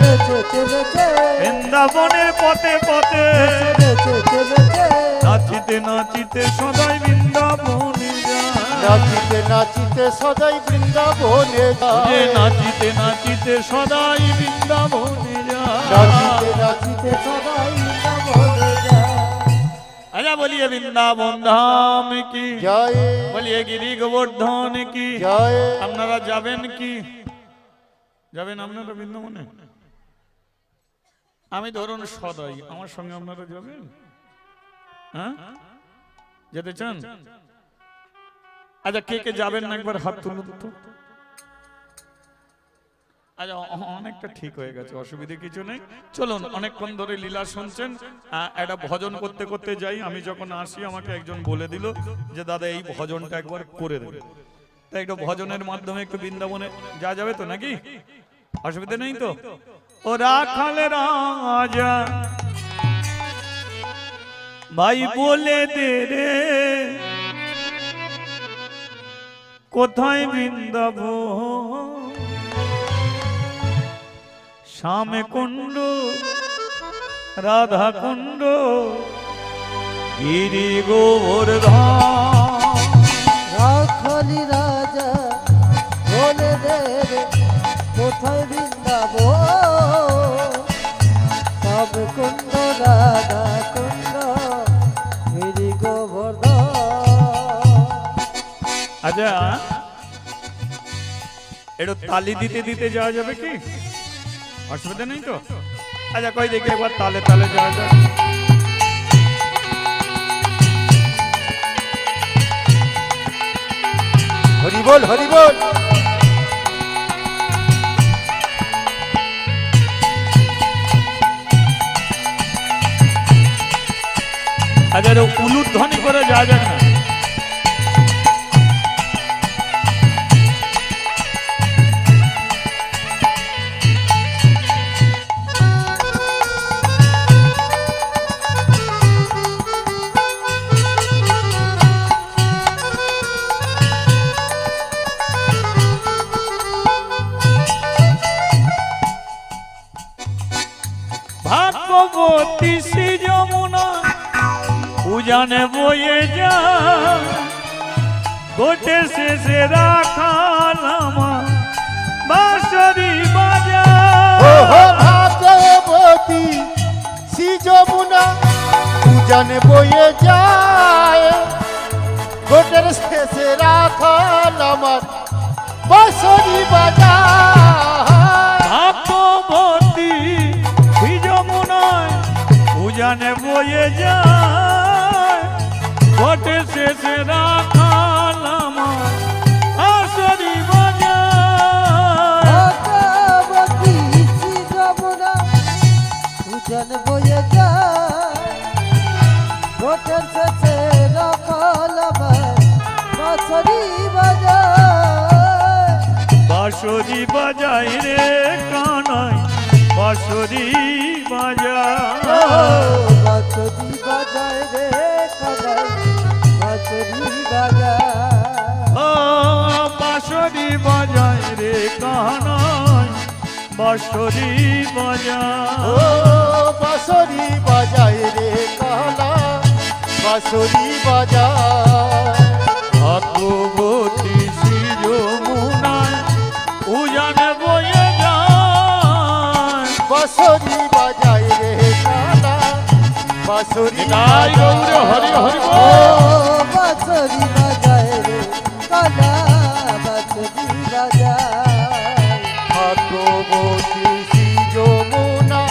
নেচে চলেছে, বৃন্দাবনের পথে পথে। নেচে চলেছে, নাচিতে নাচিতে সদাই বৃন্দাবনে যায়, নাচিতে নাচিতে সদাই বৃন্দাবনে যে যায়। নাচিতে নাচিতে সদাই বৃন্দাবনে নাচিতে যায়। নাচিতে সদাই বৃন্দাবনে যায়। আচ্ছা বলিয়ে বৃন্দাবন ধাম কি জয়, বলিয়ে গিরি গোবর্ধন কি। জয়। আপনারা যাবেন কি? যাবেন আপনারা বৃন্দাবনে? আমি ধরুন সদাই, আমার সঙ্গে আপনারা যাবেন? হ্যাঁ, যেতে চান? আচ্ছা কে কে যাবেন না একবার হাত তুলুন তো। আচ্ছা অনেকটা ঠিক হয়ে গেছে, অসুবিধে কিছু নেই। চলুন, অনেকক্ষণ ধরে লীলা শুনছেন, একটা ভজন করতে করতে যাই। আমি যখন আসি আমাকে একজন বলে দিল যে দাদা এই ভজনটা একবার করে দেবে, তাই একটু ভজনের মাধ্যমে একটু বৃন্দাবনে যা যাবে তো নাকি? অসুবিধা নেই তো? ও রাখাল রাজা ভাই বলে দে রে, কোথায় বৃন্দাবন শ্যামে কুণ্ড রাধা কুণ্ড গিরি গোবর্ধন রাখালি রাজা বলে দে রে, কোথায় বৃন্দাবন সব কুণ্ড রাধা কুণ্ড গিরি গোবর্ধন। আচ্ছা একটু তালি দিতে দিতে যাওয়া যাবে কি? অসুবিধা নেই তো? আচ্ছা কই দেখি একবার তালে তালে যাওয়া যাক। হরি বল হরি বল। আচ্ছা উলুধ্বনি করে যাওয়া যাক না? ভাগ্যবতী শ্রী যমুনা উজানে বয়ে যা গোটে শেষে রাখাল আমার বাঁশরি বাজা। ওহো ভাগবতী শ্রী যমুনা উজানে বয়ে যায়, গোটের শেষে রাখাল আমার বাঁশরি বাজায়। ভাগ্যবতী শ্রী যমুনায় উজানে বয়ে যায় গোটে শেষে রাখাল আমার বাঁশরি বাজা। ভাগবতী শ্রী যমুনা উজান বয়ে যায়, গোটের শেষে রাখাল আমার বাঁশরি বাজায়। বাঁশরি বাজাই রে কানাই বাঁশরি বাজায়। বাঁশরি বাজায় রে কানাই বাঁশরি বাজায়। ও বাঁশরি বাজাই রে কানাই বাঁশরি বাজায়। ও বাঁশরি বাজায় রে কালা বাঁশরি বাজায়। ভাগ্যবতী শ্রী যমুনায় উজানে বয়ে যায় বাঁশরি বাজায় রে কালা বাঁশরি গাই গৌরে হরি হরি ও বাঁশরি বাজায় রে কানা বাঁশরি বাজায়। ভাগ্যবতী শ্রী যমুনা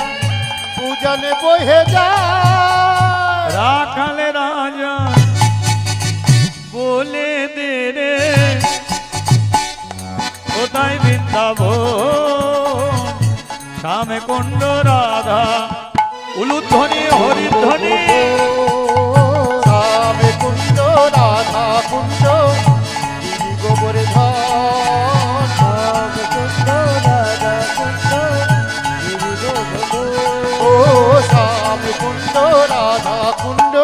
উজানে বহে যায়। রাখালে রাজা বলে দে রে কোথায় বৃন্দাবন শ্যামে কুণ্ড রাধা উলুধ্বনি হরিধ্বনি। শ্যামে কুণ্ড রাধা কুণ্ড গিরি গোবর্ধন। সব কুণ্ড রাধা কুণ্ড গিরি গোবর্ধন। ও শ্যামে কুণ্ড রাধা কুণ্ড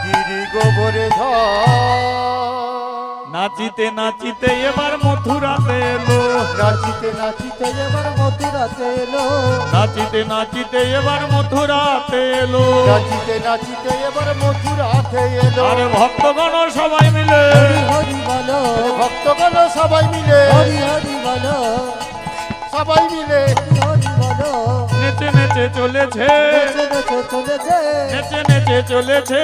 গিরি গোবর্ধন। নাচিতে নাচিতে এবার মথুরাতে এলো নাচিতে নাচিতে এবার মথুরাতে এলো, নাচিতে নাচিতে এবার মথুরাতে এলো নাচিতে নাচিতে এবার মথুরাতে এলো। আরে ভক্তগণ সবাই মিলে হরি হরি বলো, ভক্তগণ সবাই মিলে হরি হরি বলো, সবাই মিলে হরি বলো। নেচে নেচে চলেছে নেচে নেচে চলেছে, নেচে নেচে চলেছে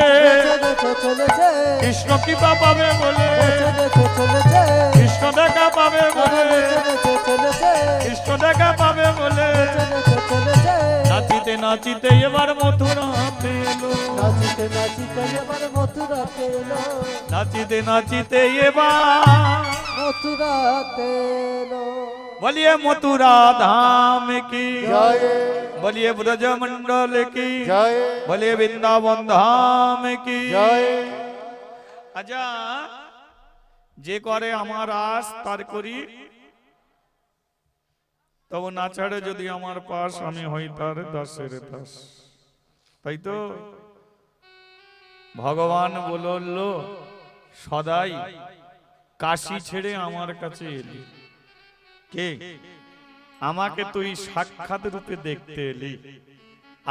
নেচে নেচে চলেছে, কৃষ্ণ কৃপা পাবে বলে নেচে নেচে চলেছে, কৃষ্ণ দেখা পাবে বলে নেচে নেচে চলেছে, কৃষ্ণ দেখা পাবে বলে নেচে নেচে চলেছে। নাচিতে নাচিতে এবার মথুরাতে এলো নাচিতে নাচিতে এবার মথুরাতে এলো, নাচিতে নাচিতে এবার মথুরাতে এলো। বলিয়ে মথুরা ধাম কি জয় বলিয়ে ব্রজ মন্ডল কি জয় বলিয়ে বৃন্দাবন ধাম কি জয়। আচ্ছা যে করে আমার আস তার করি, তবে না ছাড়ে যদি আমার পাশ আমি হই তার দাসের দাস। তাই তো ভগবান বলল সদাই কাশি ছেড়ে আমার কাছে এলি, কে? আমাকে তুই সাক্ষাৎ রূপে দেখতে এলি।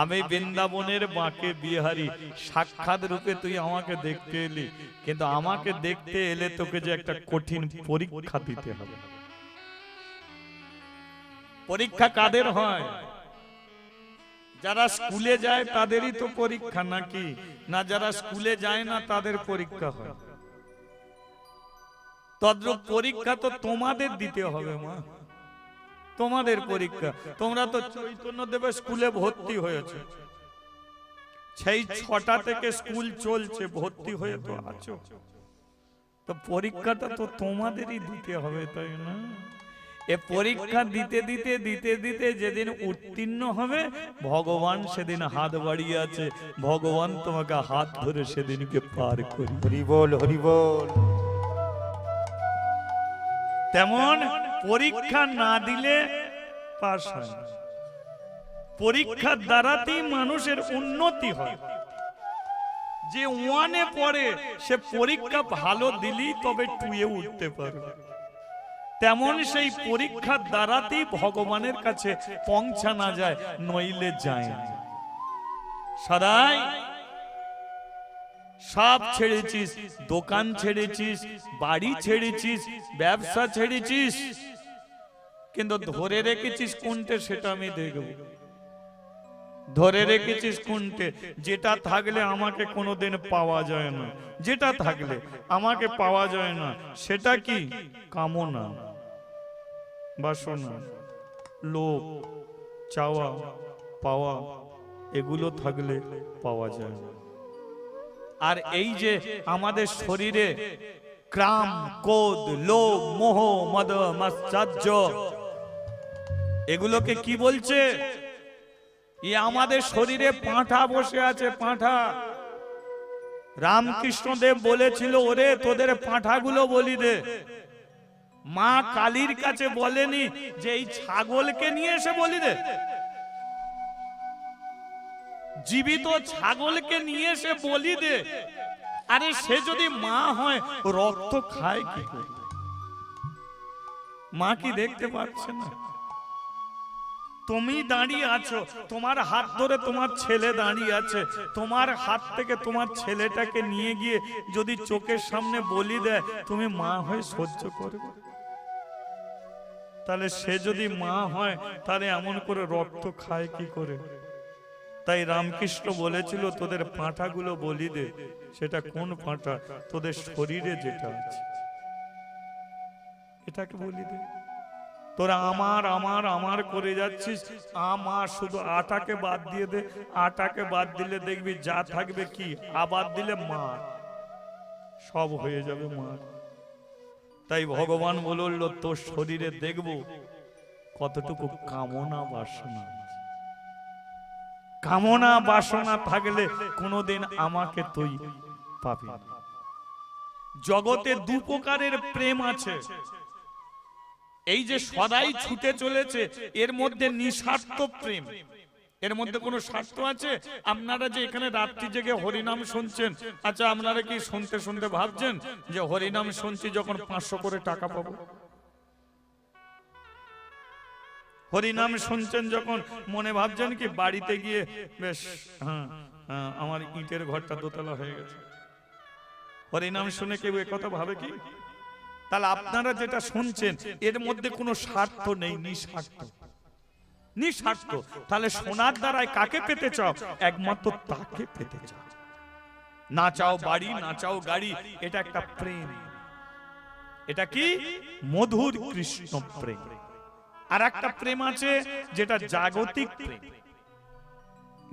আমি বৃন্দাবনের বাঁকে বিহারী, সাক্ষাৎ রূপে তুই আমাকে দেখতে এলি, কিন্তু আমাকে দেখতে এলে তোকে যে একটা কঠিন পরীক্ষা দিতে হবে। পরীক্ষা কাদের হয়? যারা স্কুলে যায় তাদেরই তো পরীক্ষা, নাকি না যারা স্কুলে যায় না তাদের পরীক্ষা হয়? তদ্রূপ পরীক্ষা তো তোমাদের দিতে হবে মা, তোমাদের পরীক্ষা। তোমরা তো চৈতন্য দেবের স্কুলে ভর্তি হয়েছে, সেই 6টা থেকে স্কুল চলছে, ভর্তি হয়ে তো আছো, তো পরীক্ষাটা তো তোমাদেরই দিতে হবে, তাই না? এ পরীক্ষা দিতে দিতে দিতে দিতে যেদিন উত্তীর্ণ হবে, ভগবান সেদিন হাত বাড়িয়ে আছে, ভগবান তোমাকে হাত ধরে সেদিনকে পার করি। হরি বল, হরি বল। তেমন পরীক্ষা না দিলে পাস হয় না। পরীক্ষার দ্বারাতেই মানুষের উন্নতি হয়। যে 1-এ পড়ে সে পরীক্ষা ভালো দিলেই তবে 2-এ উঠতে পারবে। তেমন সেই পরীক্ষার দ্বারাতেই ভগবানের কাছে পৌঁছানো যায়, নইলে যায় না। সদাই সব ছেড়েছিস, দোকান ছেড়েছিস, বাড়ি ছেড়েছিস, ব্যবসা ছেড়েছিস, কিন্তু ধরে রেখেছিস কোনটা সেটা আমি দেখব। ধরে রেখেছিস কোনটা? যেটা থাকলে আমাকে কোনোদিন পাওয়া যায় না, যেটা থাকলে আমাকে পাওয়া যায় না, সেটা কি? কামনা, বাসনা, লোভ, চাওয়া পাওয়া, এগুলো থাকলে পাওয়া যায় না। আর এই যে আমাদের শরীরে ক্রাম, ক্রোধ, লোভ, মোহ, মদ, মাৎসর্য, এগুলোকে কি বলছে? আমাদের শরীরে পাঁঠা বসে আছে, পাঁঠা। রামকৃষ্ণ দেব বলেছিল, ওরে তোদের পাঁঠাগুলো বলি দে। মা কালীর কাছে বলেনি যে এই ছাগলকে নিয়ে এসে বলি দে? জীবিত ছাগলকে নিয়ে এসে বলি দে। আরে সে যদি মা হয়, রক্ত খায় কি করে? মা কি দেখতে পাচ্ছে না? তুমি দাঁড়িয়ে আছো, তোমার হাত ধরে তোমার ছেলে দাঁড়িয়ে আছে, তোমার হাত থেকে তোমার ছেলেটাকে নিয়ে গিয়ে যদি চোখের সামনে বলি দেয়, তুমি মা হয়ে সহ্য করবে? তাহলে সে যদি মা হয়, তাহলে এমন করে রক্ত খায় কি করে? তাই রামকৃষ্ণ বলেছিল, তোদের পাঁঠাগুলো বলি দে। সেটা কোন পাঁঠা? তোদের শরীরে যেটা আছে এটাকে বলি দে। তোরা আমার আমার আমার করে যাচ্ছিস, আমার শুধু আটাকে বাদ দিয়ে দে। আটাকে বাদ দিলে দেখবি যা থাকবে কি? আবার দিলে মা, সব হয়ে যাবে মা। তাই ভগবান বলল, তোর শরীরে দেখব কতটুকু কামনা বাসনা। কামনা বাসনা থাকলে কোনোদিন আমাকে তুই পাবি না। জগতে 2 প্রকারের প্রেম আছে। এই যে সদাই ছুটে চলেছে, এর মধ্যে নিঃস্বার্থ প্রেম। এর মধ্যে কোনো স্বার্থ আছে? আপনারা যে এখানে রাত্রি জেগে হরিনাম শুনছেন, আচ্ছা আপনারা কি শুনতে শুনতে ভাবছেন যে হরিনাম শুনছি যখন 500 করে টাকা পাবো? হরিনাম শুনছেন যখন মনে ভাবছেন কি বাড়িতে গিয়ে বেশ আমার ইটের ঘরটা দোতলা হয়ে গেছে? হরিনাম শুনে কেউ একথা ভাবে কি? তাহলে আপনারা যেটা শুনছেন এর মধ্যে কোনো স্বার্থ নেই, নিঃস্বার্থ, নিঃস্বার্থ। তাহলে শোনার দ্বারাই কাকে পেতে চাও? একমাত্র তাকে পেতে চাও। না চাও বাড়ি, না চাও গাড়ি, এটা একটা প্রেম। এটা কি? মধুর কৃষ্ণ প্রেম। আর একটা প্রেম আছে যেটা জাগতিক প্রেম,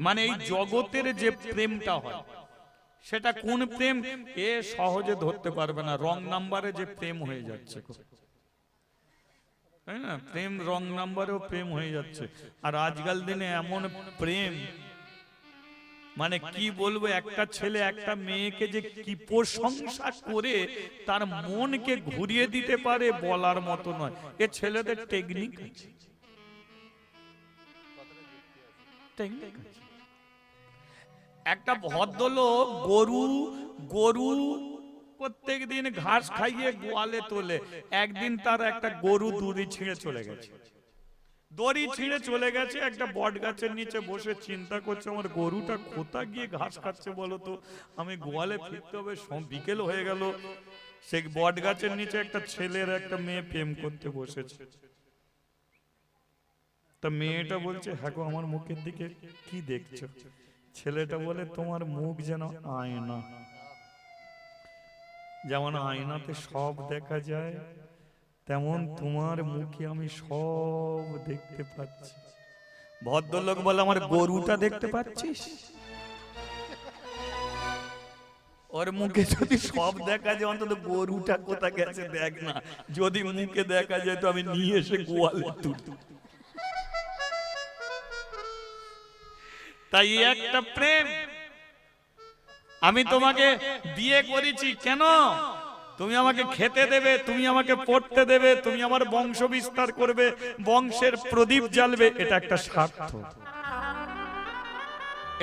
মানে এই জগতের যে প্রেমটা হয় সেটা কোন প্রেম? এ সহজে ধরতে পারবে না। রং নাম্বারে যে প্রেম হয়ে যাচ্ছে, তাই না? প্রেম রং নাম্বারেও প্রেম হয়ে যাচ্ছে। আর আজকাল দিনে এমন প্রেম, মানে কি বলবো, একটা ছেলে একটা মেয়েকে যে কি প্রশংসা করে তার মনকে ঘুরিয়ে দিতে পারে বলার মতো নয়। এ ছেলেদের টেকনিক আছে, টেকনিক আছে। একটা ভদ্রলোক গরু প্রত্যেক দিন ঘাস খাইয়ে গোয়ালে তোলে। একদিন তার একটা গরু দড়ি ছিঁড়ে চলে গেছে। দড়ি ছিঁড়ে চলে গেছে, একটা বট গাছের নিচে বসে চিন্তা করছে আমার গরুটা কোথা গিয়ে ঘাস খাচ্ছে বলতো, আমি গোয়ালে ফিরতে হবে, বিকেল হয়ে গেল। সেই বট গাছের নিচে একটা ছেলের একটা মেয়ে প্রেম করতে বসেছে। তা মেয়েটা বলছে, হ্যাঁ গো আমার মুখের দিকে কি দেখছো? ছেলেটা বলে, তোমার মুখ যেন আয়না, যেমন আয়নাতে সব দেখা যায় তেমন তোমার মুখে আমি সব দেখতে পাচ্ছি। ভদ্রলোক বলে, আমার গরুটা দেখতে পাচ্ছিস? ওর মুখে যদি সব দেখা যায় অন্তত গরুটা কোথা গেছে দেখ না। যদি মুখে দেখা যায় তো আমি নিয়ে এসে গোয়ালে তুলি। তাই একটা প্রেম। আমি তোমাকে বিয়ে করেছি কেন? তুমি আমাকে খেতে দেবে, তুমি আমাকে পড়তে দেবে, তুমি আমার বংশ বিস্তার করবে, বংশের প্রদীপ জ্বালবে। এটা একটা স্বার্থ,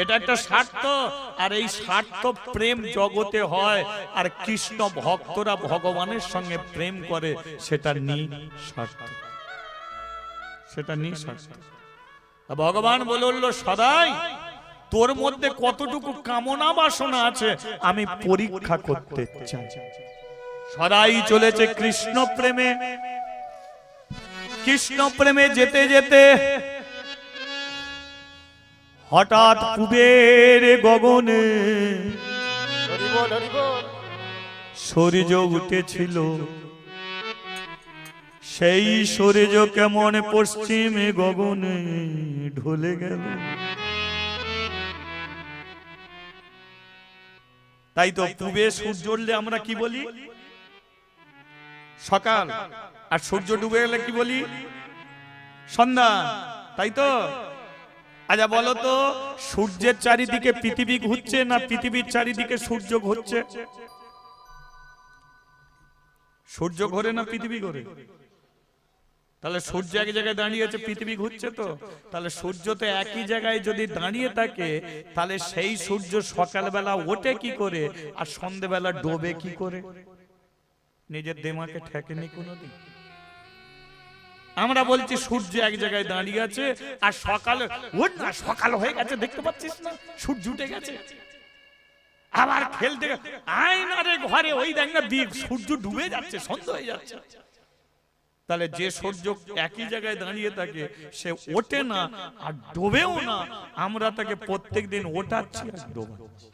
এটা একটা স্বার্থ। আর এই স্বার্থ প্রেম জগতে হয়। আর কৃষ্ণ ভক্তরা ভগবানের সঙ্গে প্রেম করে, সেটা নিঃস্বার্থ, সেটা নিঃস্বার্থ। ভগবান বলল, সদাই তোর মধ্যে কতটুকু কামনা বাসনা আছে আমি পরীক্ষা করতে চাই। সদাই চলেছে কৃষ্ণ প্রেমে। কৃষ্ণ প্রেমে যেতে যেতে হঠাৎ কুবের গগনে সূর্য উঠেছিল। সেই সূর্য কেমন পশ্চিমে গগনে ঢলে গেল। তাই তো পূবে সূর্য উঠলে আমরা কি বলি? সকাল। আর সূর্য ডুবে গেলে কি বলি? সন্ধ্যা। তাই তো? আচ্ছা বলো তো, সূর্যের চারিদিকে পৃথিবী ঘুরছে না পৃথিবীর চারিদিকে সূর্য ঘুরছে? সূর্য ঘোরে না পৃথিবী ঘোরে? তাহলে সূর্য এক জায়গায় দাঁড়িয়ে আছে, পৃথিবী ঘুরছে তো। তাহলে সূর্য তো একই জায়গায় যদি দাঁড়িয়ে থাকে, তাহলে সেই সূর্য সকালবেলা ওঠে কি করে আর সন্ধ্যেবেলা ডোবে কি করে? নিজের দেমাকে ঠেকেনি কোনোদিন। আমরা বলছি সূর্য এক জায়গায় দাঁড়িয়ে আছে আর সকালে ওঠ না, সকাল হয়ে গেছে দেখতে পাচ্ছিস না, সূর্য উঠে গেছে। আবার খেলতে আয়নারে ঘরে ওই দেখ না সূর্য ডুবে যাচ্ছে, সন্ধ্যা হয়ে যাচ্ছে। তাহলে যে সূর্য একই জায়গায় দাঁড়িয়ে থাকে সে ওঠে না আর ডোবেও না, আমরা তাকে প্রত্যেকদিন ওঠাচ্ছি আর ডোবাচ্ছি।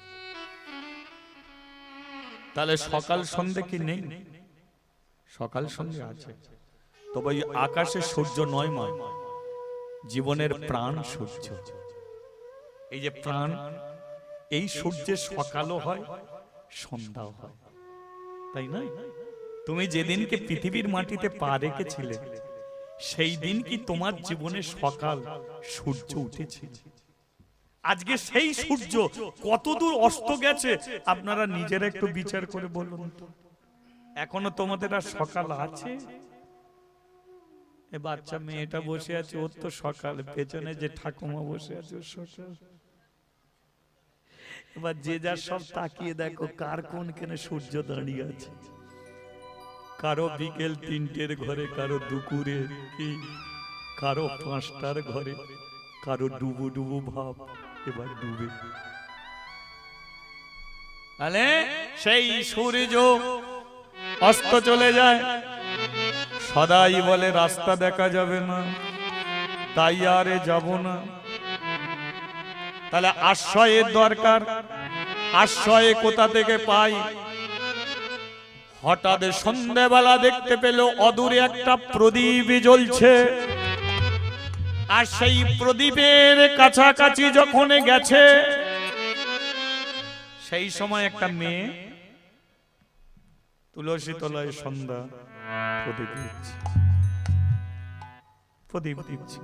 তাহলে সকাল সন্ধ্যে কি নেই? সকাল সন্ধ্যে আছে। তবে আকাশে সূর্য নয় মা, জীবনের প্রাণ সূর্য। এই যে প্রাণ, এই সূর্যের সকালও হয় সন্ধ্যাও হয়, তাই না? তুমি যেদিনকে পৃথিবীর মাটিতে পা রেখেছিলে সেই দিন কি তোমার জীবনে সকাল সূর্য উঠেছিল? আজকে সেই সূর্য কতদূর অস্ত গেছে আপনারা নিজেরা একটু বিচার করে বলুন তো। এখনো তোমাদের আর সকাল আছে? এ বাচ্চা মেয়েটা বসে আছে, ওর তো সকাল। পেছনে যে ঠাকুমা বসে আছে ওর সকাল। এবার যে যার সব তাকিয়ে দেখো কার কোনখানে সূর্য দাঁড়িয়ে আছে। কারো বিকেল ৩টের ঘরে, কারো দুপুরে, কারো ৫টার ঘরে, কারো ডুবু ডুবু ভাব এবার ডুবে। তাহলে সেই সূর্য অস্ত চলে যায়। সদাই বলে রাস্তা দেখা যাবে না, তাই আরে যাব না। তাহলে আশ্রয়ের দরকার। আশ্রয় কোথা থেকে পাই? হঠাৎ সন্ধ্যাবেলা দেখতে পেল অদূরে একটা প্রদীপ জ্বলছে। আর সেই প্রদীপের কাছাকাছি যখন গেছে, সেই সময় একটা মেয়ে তুলসী তলায় সন্ধ্যা প্রদীপ দিচ্ছে। প্রদীপ দিচ্ছে,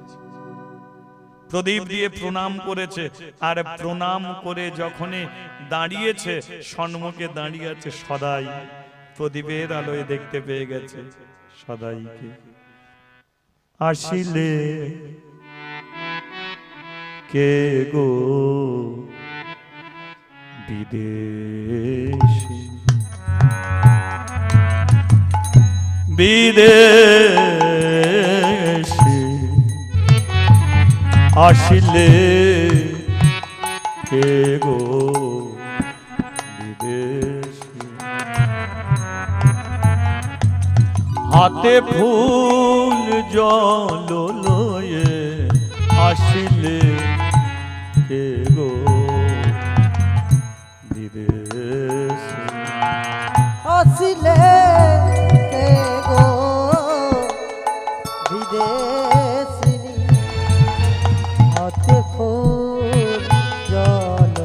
প্রদীপ দিয়ে প্রণাম করেছে। আর প্রণাম করে যখনই দাঁড়িয়েছে, সম্মুখে দাঁড়িয়ে আছে সদাই। প্রদীপের আলোয় দেখতে পেয়ে গেছে সদাইকে। আসিলে কে গো বিদেশী বিদেশি আসিলে কে গো বিদেশি হাতে ফুল জল লয়ে আসিলে কে গো বিদেশি আসিলে কে গো বিদেশিনী হাতে ফুল জল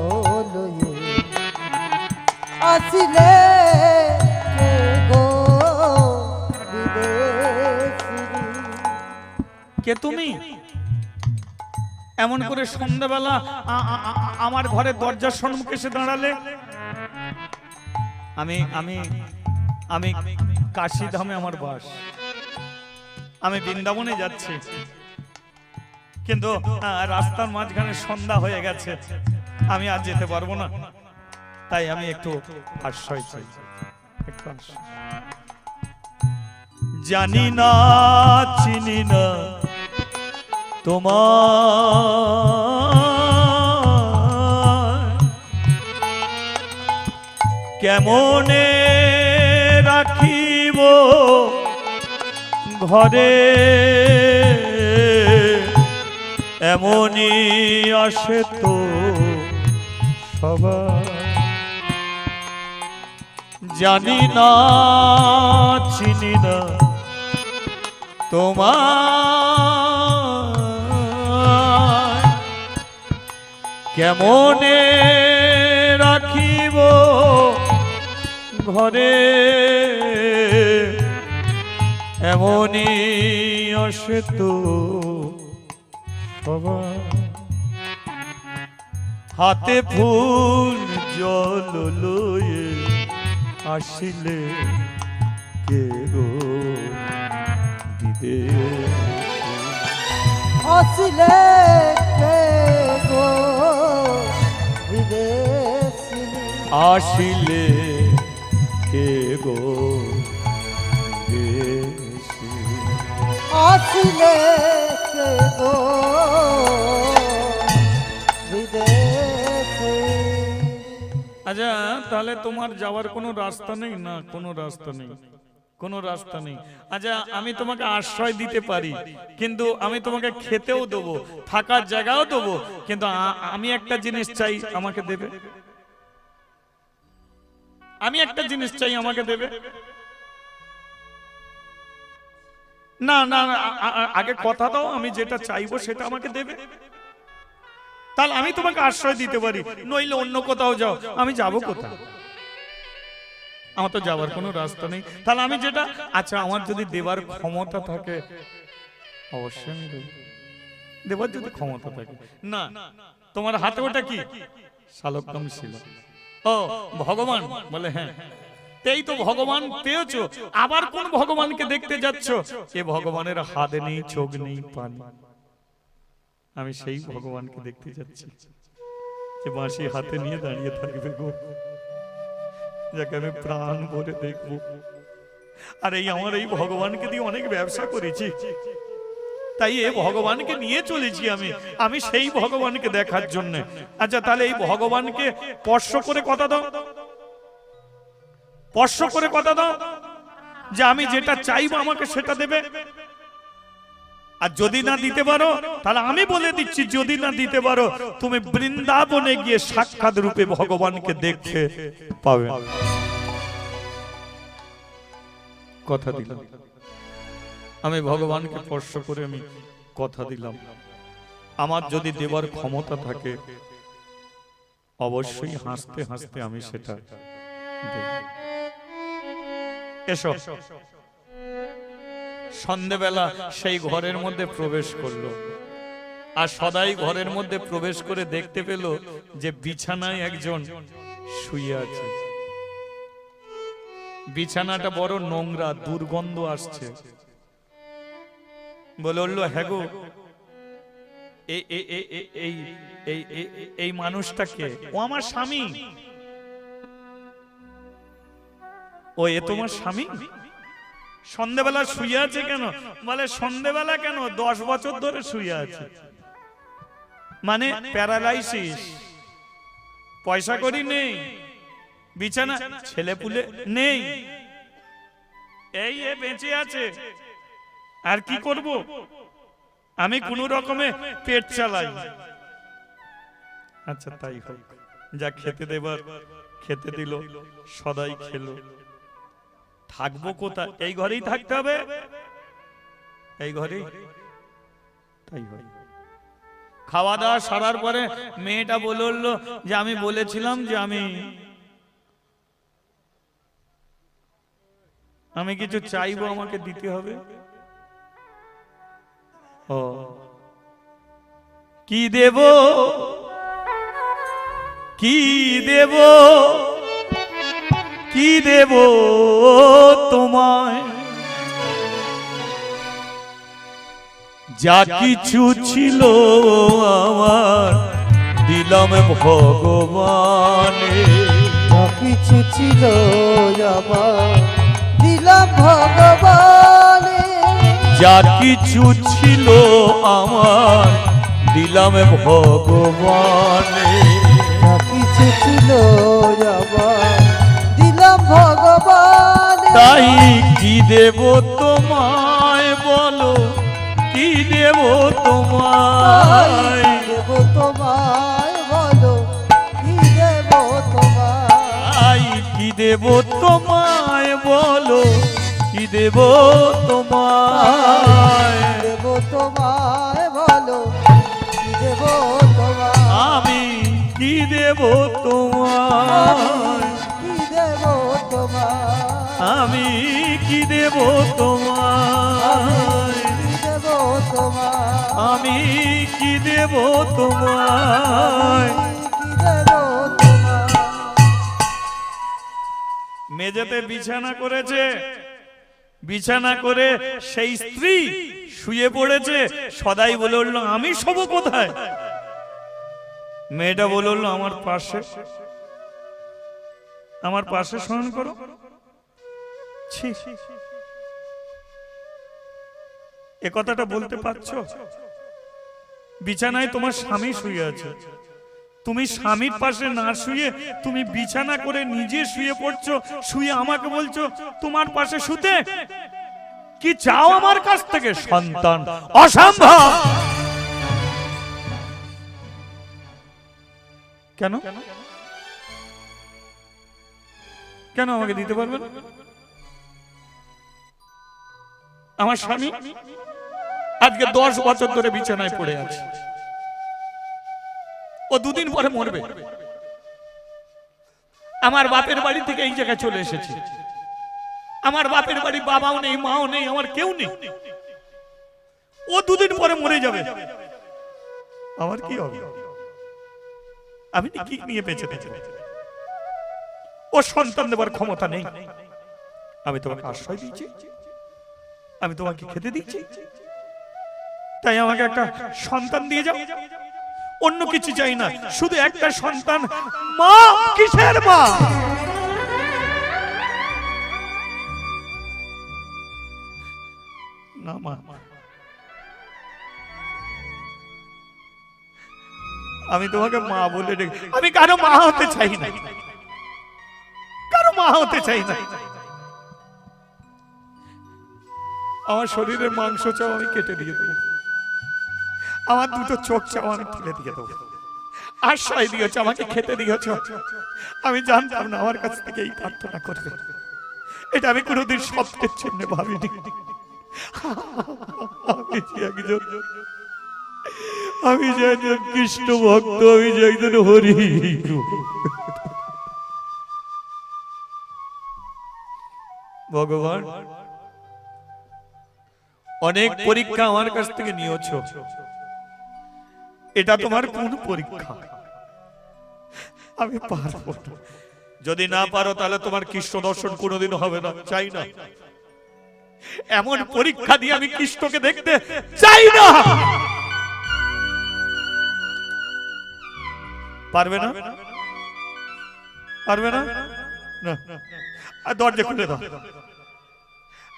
লয়ে আসিলে কে গো বিদেশিনী। কে তুমি এমন করে সন্ধ্যাবেলা আমার ঘরে দরজার সম্মুখে এসে দাঁড়ালে? আমি আমি আমি কাশীধামে আমার বাস, আমি বৃন্দাবনে যাচ্ছি, কিন্তু রাস্তার মাঝখানে সন্ধ্যা হয়ে গেছে, আমি আর যেতে পারবো না, তাই আমি একটু আশ্রয় চাই, একটু আশ্রয়। জানি না চিনি না তোমার, কেমনে রাখিব ঘরে, এমনই আসে তো সবাই। জানি না চিনি না তোমার, কেমনে রাখিব ঘরে, এমনই আসে তো সবাই। হাতে ফুল জল লয়ে আসিলে কে গো বিদেশি, আসিলে কে গো বিদেশিনী আসিলে কে গো বিদেশি। আসিলে কে গো বিদেশি। আচ্ছা, তাহলে তোমার যাওয়ার কোনো রাস্তা নেই? না, কোনো রাস্তা নেই, কোনো রাস্তা নেই। আচ্ছা, আমি তোমাকে আশ্রয় দিতে পারি, কিন্তু আমি তোমাকে খেতেও দেবো, থাকার জায়গাও দেবো, কিন্তু আমি একটা জিনিস চাই, আমাকে দেবে? আমি একটা জিনিস চাই, আমাকে দেবে? না না, আগে কথা দাও, আমি যেটা চাইবো সেটা আমাকে দেবে, তাহলে আমি তোমাকে আশ্রয় দিতে পারি। নইলে অন্য কোথাও যাও, আমি যাবো কোথায়? আমার তো যাওয়ার কোনো রাস্তা নেই, তাহলে আমি যেটা, আচ্ছা আমার যদি দেবার ক্ষমতা থাকে অবশ্যই আমি দেব, দেবার যদি ক্ষমতা থাকে। না, তোমার হাতে ওটা কি? শালগ্রাম শিলা। ও ভগবান? বলে হ্যাঁ। এই তো ভগবান পেয়েছো, আবার কোন ভগবানকে দেখতে যাচ্ছ? এ ভগবানের হাতে নেই, চোখ নেই, পা নেই, আমি সেই ভগবানকে দেখতে যাচ্ছি, যে বাঁশি হাতে নিয়ে দাঁড়িয়ে থাকবে গো, যাকে আমি প্রাণ ভরে দেখবো। আর এই আমার এই ভগবানকে দিয়ে অনেক ব্যবসা করেছি, তাই এই ভগবানকে নিয়ে চলেছি আমি, আমি সেই ভগবানকে দেখার জন্য। আচ্ছা, তাহলে এই ভগবানকে স্পর্শ করে কথা দাও, স্পর্শ করে কথা দাও যে আমি যেটা চাইবো আমাকে সেটা দেবে। আর যদি না দিতে পারো, তাহলে আমি বলে দিচ্ছি, যদি না দিতে পারো, তুমি বৃন্দাবনে গিয়ে সাক্ষাৎ রূপে ভগবানকে দেখতে পাবে। কথা দিলাম, আমি ভগবানকে স্পর্শ করে আমি কথা দিলাম, আমার যদি দেবার ক্ষমতা থাকে অবশ্যই হাসতে হাসতে আমি সেটা দেব। এসো। সন্ধ্যেবেলা সেই ঘরের মধ্যে প্রবেশ করলো, আর সদাই ঘরের মধ্যে প্রবেশ করে দেখতে পেল যে বিছানায় একজন শুয়ে আছে। বিছানাটা বড় নোংরা, দুর্গন্ধ আসছে। বলে উঠলো, হ্যাঁ গো, এই মানুষটাকে? ও আমার স্বামী। ও এ তোমার স্বামী? সন্ধেবেলা শুয়ে আছে কেন? বলে সন্ধেবেলা কেন, 10 বছর ধরে শুয়ে আছে। মানে প্যারালাইসিস, পয়সা করি নেই, বিছানা ছেলে পুলে নেই, এই এ বেঁচে আছে, আর কি করব, আমি কোন রকমে পেট চালাই। আচ্ছা তাই হোক, যা খেতে দেবার খেতে দিল, সদাই খেলো। থাকবো কোথায়? এই ঘরেই থাকতে হবে, এই ঘরেই। তাই হয়। খাওয়া দাওয়া সারার পরে মেয়েটা বলল যে আমি বলেছিলাম যে আমি কিছু চাইবো, আমাকে দিতে হবে। ও কি দেব, কি দেব, কি দেব তোমায়, যা কিছু ছিল আমার দিলাম ভগবানে, যা কিছু ছিল আমার দিলাম ভগবানে, যা কিছু ছিল আমার দিলাম ভগবানে, যা কিছু ছিল আমার দিলাম ভগবানে। তাই কি দেব তোমায় বলো, কি দেব তোমায়, দেব তোমায় বলো, কি দেব তোমায়, কি দেব তোমায় বলো, কি দেব তোমায়, দেব তোমায় বলো, কি দেব তোমায়, আমি কি দেব তোমায়, কি দেব তোমায়, আমি কি দেব তোমায়, কি দেব তোমায়, আমি কি দেব তোমায়। কি দেব তোমায়। মেঝেতে বিছানা করেছে, বিছানা করে সেই স্ত্রী শুয়ে পড়েছে। সদাই বলে উঠল আমি শোবো কোথায়? মেয়েটা বলে উঠল আমার পাশে, আমার পাশে শয়ন করো। ছি, এ কথাটা বলতে পারছো? বিছানায় তোমার স্বামী শুয়ে আছে, তুমি স্বামীর পাশে না শুয়ে তুমি বিছানা করে নিজে শুয়ে পড়ছো, শুয়ে আমাকে বলছো তোমার পাশে শুতে। কি চাও আমার কাছ থেকে? সন্তান। অসম্ভব। কেন কেন আমাকে দিতে পারবে না? আমার স্বামী আজকে 10 বছর ধরে বিছানায় পড়ে আছে, ও 2 দিন পরে মরবে। আমার বাপের বাড়ি থেকে এই জায়গায় চলে এসেছি, আমার বাপের বাড়ি বাবাও নেই, মাও নেই, আমার কেউ নেই। ও 2 দিন পরে মরে যাবে, আমার কি হবে? আমি কি নিয়ে বেঁচে থাকব? ও সন্তান দেবার ক্ষমতা নেই। আমি তোমাকে আশ্রয় দিয়েছি, আমি তোমাকে খেতে দিচ্ছি, তাই আমাকে একটা সন্তান দিয়ে যাও। অন্য কিছু চাই না, শুধু একটা সন্তান। মা কিসের মা? না মা, আমি তোমাকে মা বলে ডেকে, আমি কারো মা হতে চাই না, কারো মা হতে চাই না। আমার শরীরের মাংস চাও আমি কেটে দিয়ে দেবো, আমার 2টো চোখ চাও আমি তুলে দিয়ে দেবো, আশ্রয় দিয়েছ, আমাকে খেতে দিয়েছ। আমি জানতাম না আমার কাছ থেকে এই প্রার্থনা করবে, এটা আমি কোনোদিন স্বপ্নের জন্য ভাবিনি। আমি যে একজন কৃষ্ণ ভক্ত, আমি যে একজন হরি। ভগবান অনেক পরীক্ষা আমার কাছ থেকে নিয়েছ, এটা তোমার কোন পরীক্ষা? আমি পারবো না। যদি না পারো তাহলে তোমার কৃষ্ণ দর্শন কোনোদিন হবে না, চাই না। এমন পরীক্ষা দিয়ে আমি কৃষ্ণকে দেখতে চাই না। পারবে না? পারবে না? না, দরজা খুলে দাও,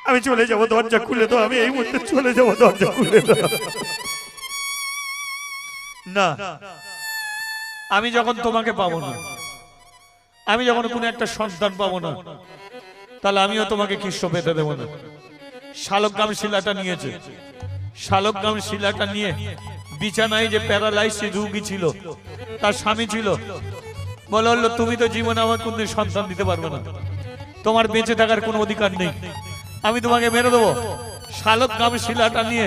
আমি চলে যাব, দরজা খুলে দাও, আমি এই মুহূর্তে চলে যাব, দরজা খুলে দাও। না, আমি যখন তোমাকে পাবো না, আমি যখন কোনো একটা সন্তান পাবো না, তাহলে আমিও তোমাকে কৃষ্ণ পেতে দেবো না। শালগ্রাম শিলাটা নিয়েছে, শালগ্রাম শিলাটা নিয়ে বিছানায় যে প্যারালাইসিস রোগী ছিল, তার স্বামী ছিল, বলল তুমি তো জীবনে আমার কোনো সন্তান দিতে পারবে না, তোমার বেঁচে থাকার কোনো অধিকার নেই, আমি তোমাকে মেরে দেবো। শালগ্রাম শিলাটা নিয়ে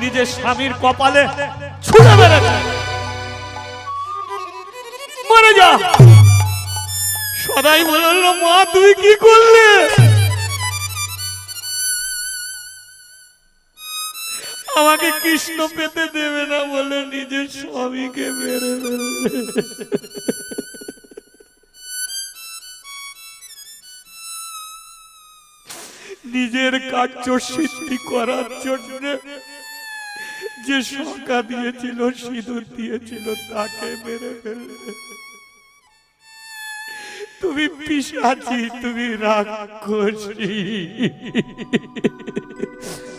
নিজের স্বামীর কপালে ছুঁড়ে মেরেছে, মরে যা। সদাই বলল মা তুই কি করলে? আমাকে কৃষ্ণ পেতে দেবে না বলে নিজের স্বামীকে মেরে ফেললে। নিজের কার্য সিদ্ধি করার জন্য যে সংখ্যা দিয়েছিল, সিঁদুর দিয়েছিল, তাকে মেরে ফেললে। তুমি পিশাচি, তুমি রাক্ষসী,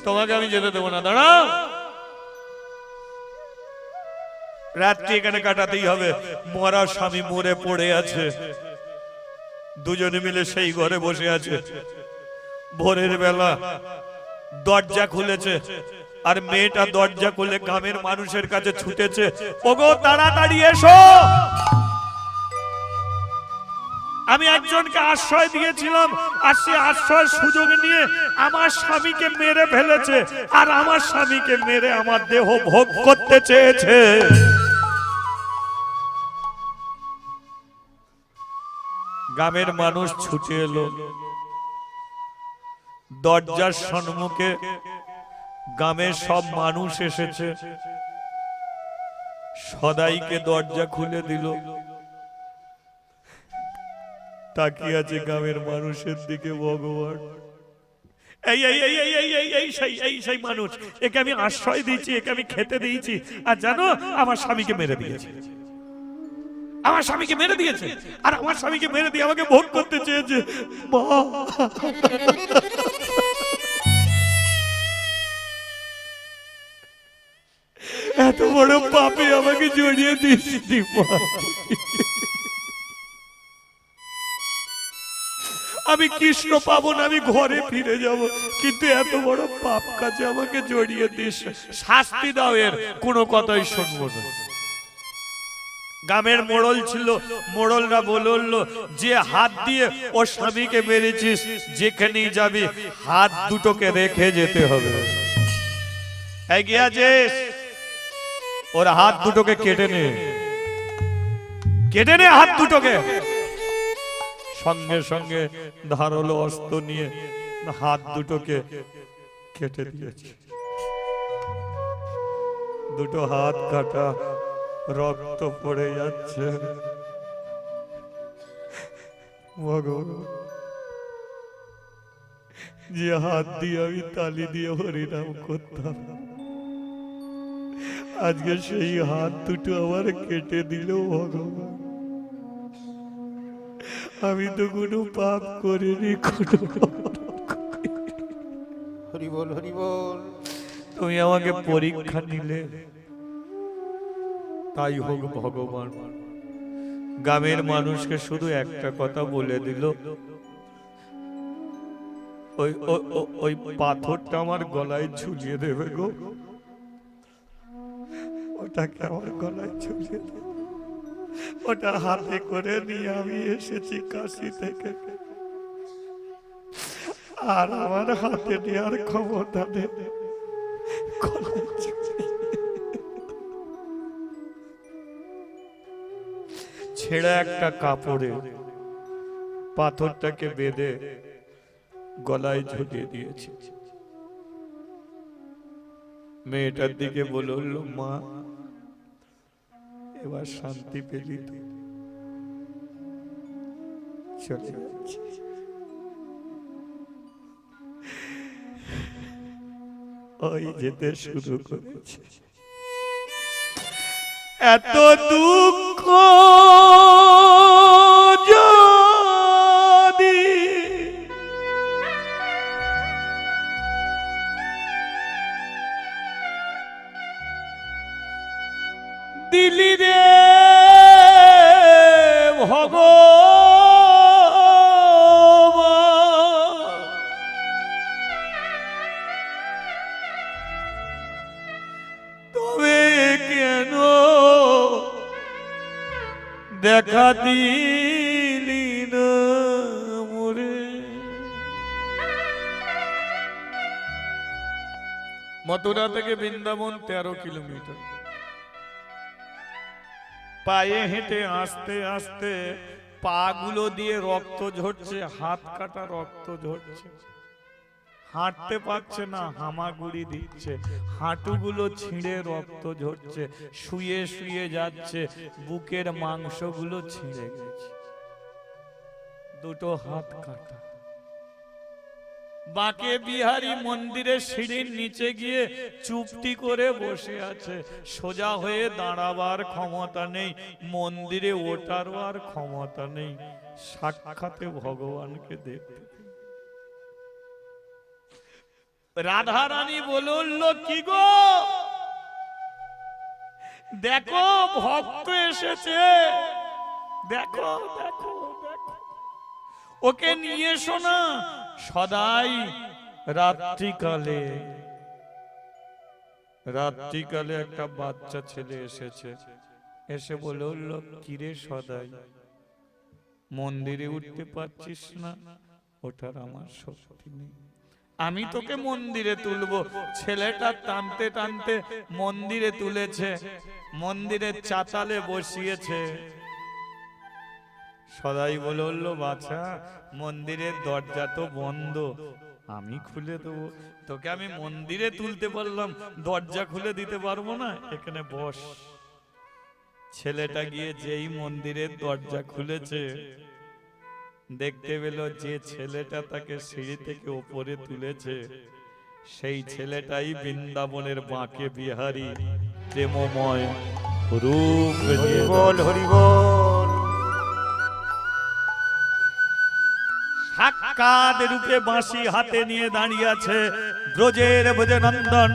তোমাকে আমি যেতে দেবো না। দাঁড়াও, রাত্রি এখানে কাটাতেই হবে। মরা স্বামী মরে পড়ে আছে, দুজনে মিলে সেই ঘরে বসে আছে। ভোরের বেলা দরজা খুলেছে, আর মেয়েটা দরজা খুলে গ্রামের মানুষের কাছে ছুটেছে, ওগো তাড়াতাড়ি এসো, আমি একজনকে আশ্রয় দিয়েছিলাম, আর সে আশ্রয়ের সুযোগ নিয়ে আমার স্বামীকে মেরে ফেলেছে, আর আমার স্বামীকে মেরে আমার দেহ ভোগ করতে চেয়েছে। গ্রামের মানুষ ছুটে এলো, দরজার সম্মুখে গ্রামের সব মানুষ এসেছে, সদাইকে দরজা খুলে দিল, তাকিয়ে আছে গ্রামের মানুষের দিকে ভগবান। এই এই এই এই এই এই এই সেই এই সেই মানুষ, একে আমি আশ্রয় দিয়েছি, একে আমি খেতে দিয়েছি, আর জানো আমার স্বামীকে মেরে দিয়েছে, আমার স্বামীকে মেরে দিয়েছে, আর আমার স্বামীকে মেরে দিয়ে আমাকে ভোগ করতে চেয়েছে। মা, এত বড় পাপে আমাকে জড়িয়ে দিয়েছি মা। আমি কৃষ্ণ পাবো না, আমি ঘরে ফিরে যাব, কিন্তু এত বড় পাপ কাজে আমাকে জড়িয়ে দিস, শাস্তি দাও, এর কোনো কথাই শুনবো না। গ্রামের মোড়ল ছিল, মোড়লরা বলল যে হাত দিয়ে ওর স্বামীকে মেরেছিস, যেখানেই যাবি হাত দুটোকে রেখে যেতে হবে। এগিয়ে আছিস, ওর হাত দুটোকে কেটে নে, কেটে নে হাত দুটোকে। সঙ্গে সঙ্গে ধারালো অস্ত্র নিয়ে হাত দুটোকে কেটে দিয়েছে, দুটো হাত কাটা, রক্ত পড়ে যাচ্ছে। ভগবান, যে হাত দিয়ে আমি তালি দিয়ে হরিনাম করতাম, আজকে সেই হাত দুটো আমার কেটে দিল। ভগবান, আমি তো কোনো পাপ করিনি, হরি বল হরি বল। তুমি আমাকে পরীক্ষা নিলে, তাই হোক ভগবান। গ্রামের মানুষকে শুধু একটা কথা বলে দিল, ওই পাথরটা আমার গলায় ঝুলিয়ে দেবে গো, ওটাকে আমার গলায় ঝুলিয়ে দেবে। ওটা হাতে করে নিয়ে আমি এসেছি কাশি থেকে, আর আমার হাতে নেওয়ার ক্ষমতা নেই। ছেঁড়া একটা কাপড়ে পাথরটাকে বেঁধে গলায় ঝুলিয়ে দিয়েছি। মেয়েটার দিকে বলল, মা এবার শান্তি পেলি তো? চলে যাচ্ছি। ওই যেতে শুরু করেছে। এত দুঃখ যদি দিলি রে ভগবান, তবে কেন দেখা দিলি না মোরে। মথুরা থেকে বৃন্দাবন 13 কিলোমিটার। পায়ে হেঁটে আস্তে আস্তে পাগুলো দিয়ে রক্ত ঝরছে, হাত কাটা রক্ত ঝরছে, হাঁটতে পারছে না, হামাগুড়ি দিচ্ছে, হাঁটুগুলো ছিঁড়ে রক্ত ঝরছে, শুয়ে শুয়ে যাচ্ছে, বুকের মাংসগুলো ছিঁড়ে গেছে, দুটো হাত কাটা। বাঁকে বিহারী মন্দিরের সিঁড়ির নিচে গিয়ে চুপটি করে বসে আছে, সোজা হয়ে দাঁড়াবার ক্ষমতা নেই, মন্দিরে ওঠারও আর ক্ষমতা নেই, সাক্ষাতে ভগবানকে দেখতে। রাধা রানী বলল, কি গো দেখো ভক্ত এসেছে, দেখো দেখো দেখো, ওকে নিয়ে এসো না। সদাই রাত্রিকালে একটা বাচ্চা ছেলে এসেছে, এসে বলল, কিরে সদাই মন্দিরে উঠতে পারছিস না? ওঠার আমার শক্তি নেই, আমি তোকে মন্দিরে তুলবো। ছেলেটা টানতে টানতে মন্দিরে তুলেছে, মন্দিরের চাতালে বসিয়েছে। সদাই বলল, বাছা মন্দিরের দরজা তো বন্ধ, আমি খুলে দেবো। তোকে আমি মন্দিরে তুলতে পারলাম, দরজা খুলে দিতে পারবো না, এখানে বস। ছেলেটা গিয়ে যেই মন্দিরের দরজা খুলেছে, দেখতে পেল যে ছেলেটা তাকে সিঁড়ি থেকে উপরে তুলেছে, সেই ছেলেটাই বৃন্দাবনের বাঁকে বিহারী প্রেমময় রূপ। হরিবল হরিবল। সাক্ষাৎ রূপে বাঁশি হাতে নিয়ে দাঁড়িয়ে আছে ব্রজের ব্রজনন্দন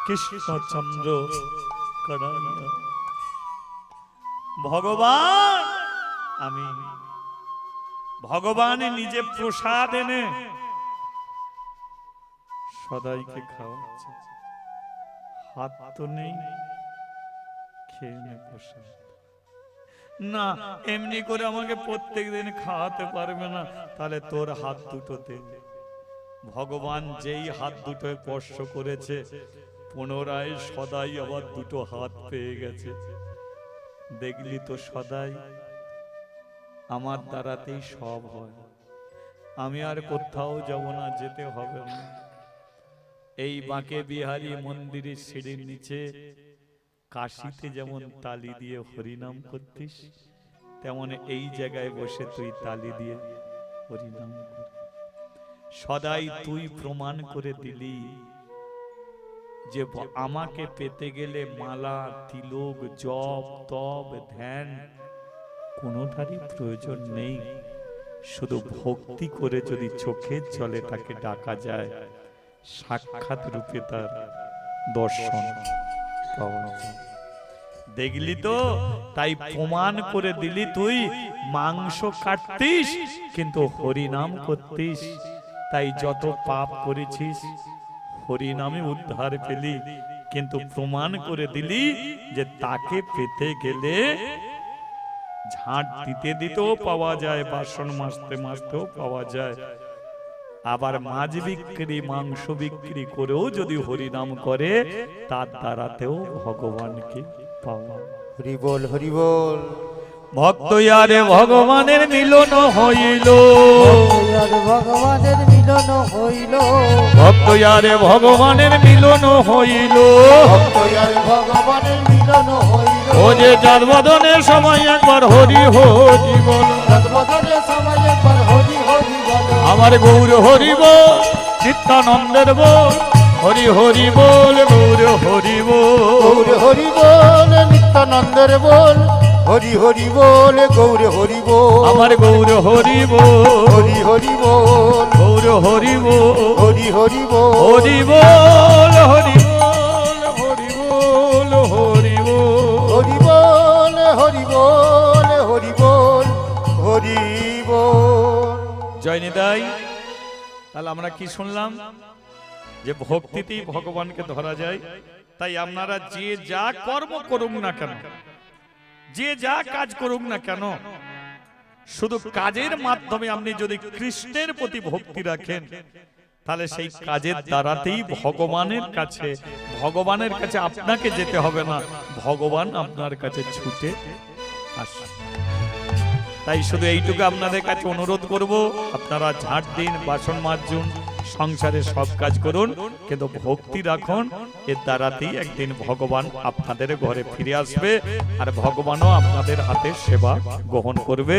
কৃষ্ণচন্দ্র কানাইয়া। ভগবান, আমি ভগবান নিজে প্রসাদ এনে সদাইকে খাওয়াচ্ছে, হাত তো নেই, খেয়ে নে প্রসাদ। না, এমনি করে আমাকে প্রত্যেকদিন খাওয়াতে পারবে না, তাহলে তোর হাত দুটো দে। ভগবান যেই হাত দুটো স্পর্শ করেছে, পুনরায় সদাই আবার দুটো হাত পেয়ে গেছে। দেখলি তো সদাই, আমার দ্বারাতেই সব হয়, আমি আর কোথাও যাব না, যেতে হবে না। এই বাঁকে বিহারী মন্দিরের সিঁড়ির নিচে কাশিতে যেমন তালি দিয়ে হরিনাম করতিস, তেমন এই জায়গায় বসে তুই তালি দিয়ে হরিনাম কর। সদাই তুই প্রমাণ করে দিলি যে আমাকে পেতে গেলে মালা, তিলক, জপ, তপ, ধ্যান কোনোটারই প্রয়োজন নেই, শুধু ভক্তি করে যদি চোখের জলে তাকে ডাকা যায়, সাক্ষাৎ রূপে তার দর্শন পাওয়া যায়। দেখলি তো, তাই প্রমাণ করে দিলি তুই মাংস কাটতিস কিন্তু হরিনাম করতিস, তাই যত পাপ করেছিস হরিনামে উদ্ধার পেলি। কিন্তু প্রমাণ করে দিলি যে তাকে পেতে গেলে ঝাঁট দিতে দিতেও পাওয়া যায়, বাসন মাজতে মাজতেও পাওয়া যায়, আবার মাছ বিক্রি, মাংস বিক্রি করেও যদি হরিনাম করে, তার দ্বারাতেও ভগবানকে পাওয়া। হরিবল হরিবল। ভক্ত ইয়ারে ভগবানের মিলন হইল, ভগবানের মিলন হইল, ভক্ত ইয়ারে ভগবানের মিলন হইল, ভগবানের মিলন হইল। ও যে জন্মদিনের সময় একবার হরি হরি বল, জন্মদিনের সময় একবার হরি হরি বল। আমার গৌর হরি বল, নিত্যানন্দের বল, হরি হরি বল, গৌর হরি বল, গৌর হরি বল, নিত্যানন্দের বল, হরি হরি বল, গৌর হরি বল। আমার গৌর হরি বল, হরি হরি বল, গৌর হরি বল, হরি হরি বল, হরি বল, হরি বল, হরি বল, হরি বল। আমরা কি শুনলাম যে ভক্তিতেই ভগবানকে ধরা যায়। তাই আপনারা যে যা কর্ম করুন না কেন, যে যা কাজ করুন না কেন, শুধু কাজের মাধ্যমে আপনি যদি কৃষ্ণের প্রতি ভক্তি রাখেন, তাহলে সেই কাজের দ্বারাতেই ভগবানের কাছে আপনাকে যেতে হবে না, ভগবান আপনার কাছে ছুটে আসে। তাই শুধু এইটুকু আপনাদের কাছে অনুরোধ করব, আপনারা ঝাড় দিন, বাসন মাজুন, সংসারে সব কাজ করুন, কিন্তু ভক্তি রাখুন। এর দ্বারাতেই একদিন ভগবান আপনাদের ঘরে ফিরে আসবে, আর ভগবানও আপনাদের হাতে সেবা গ্রহণ করবে।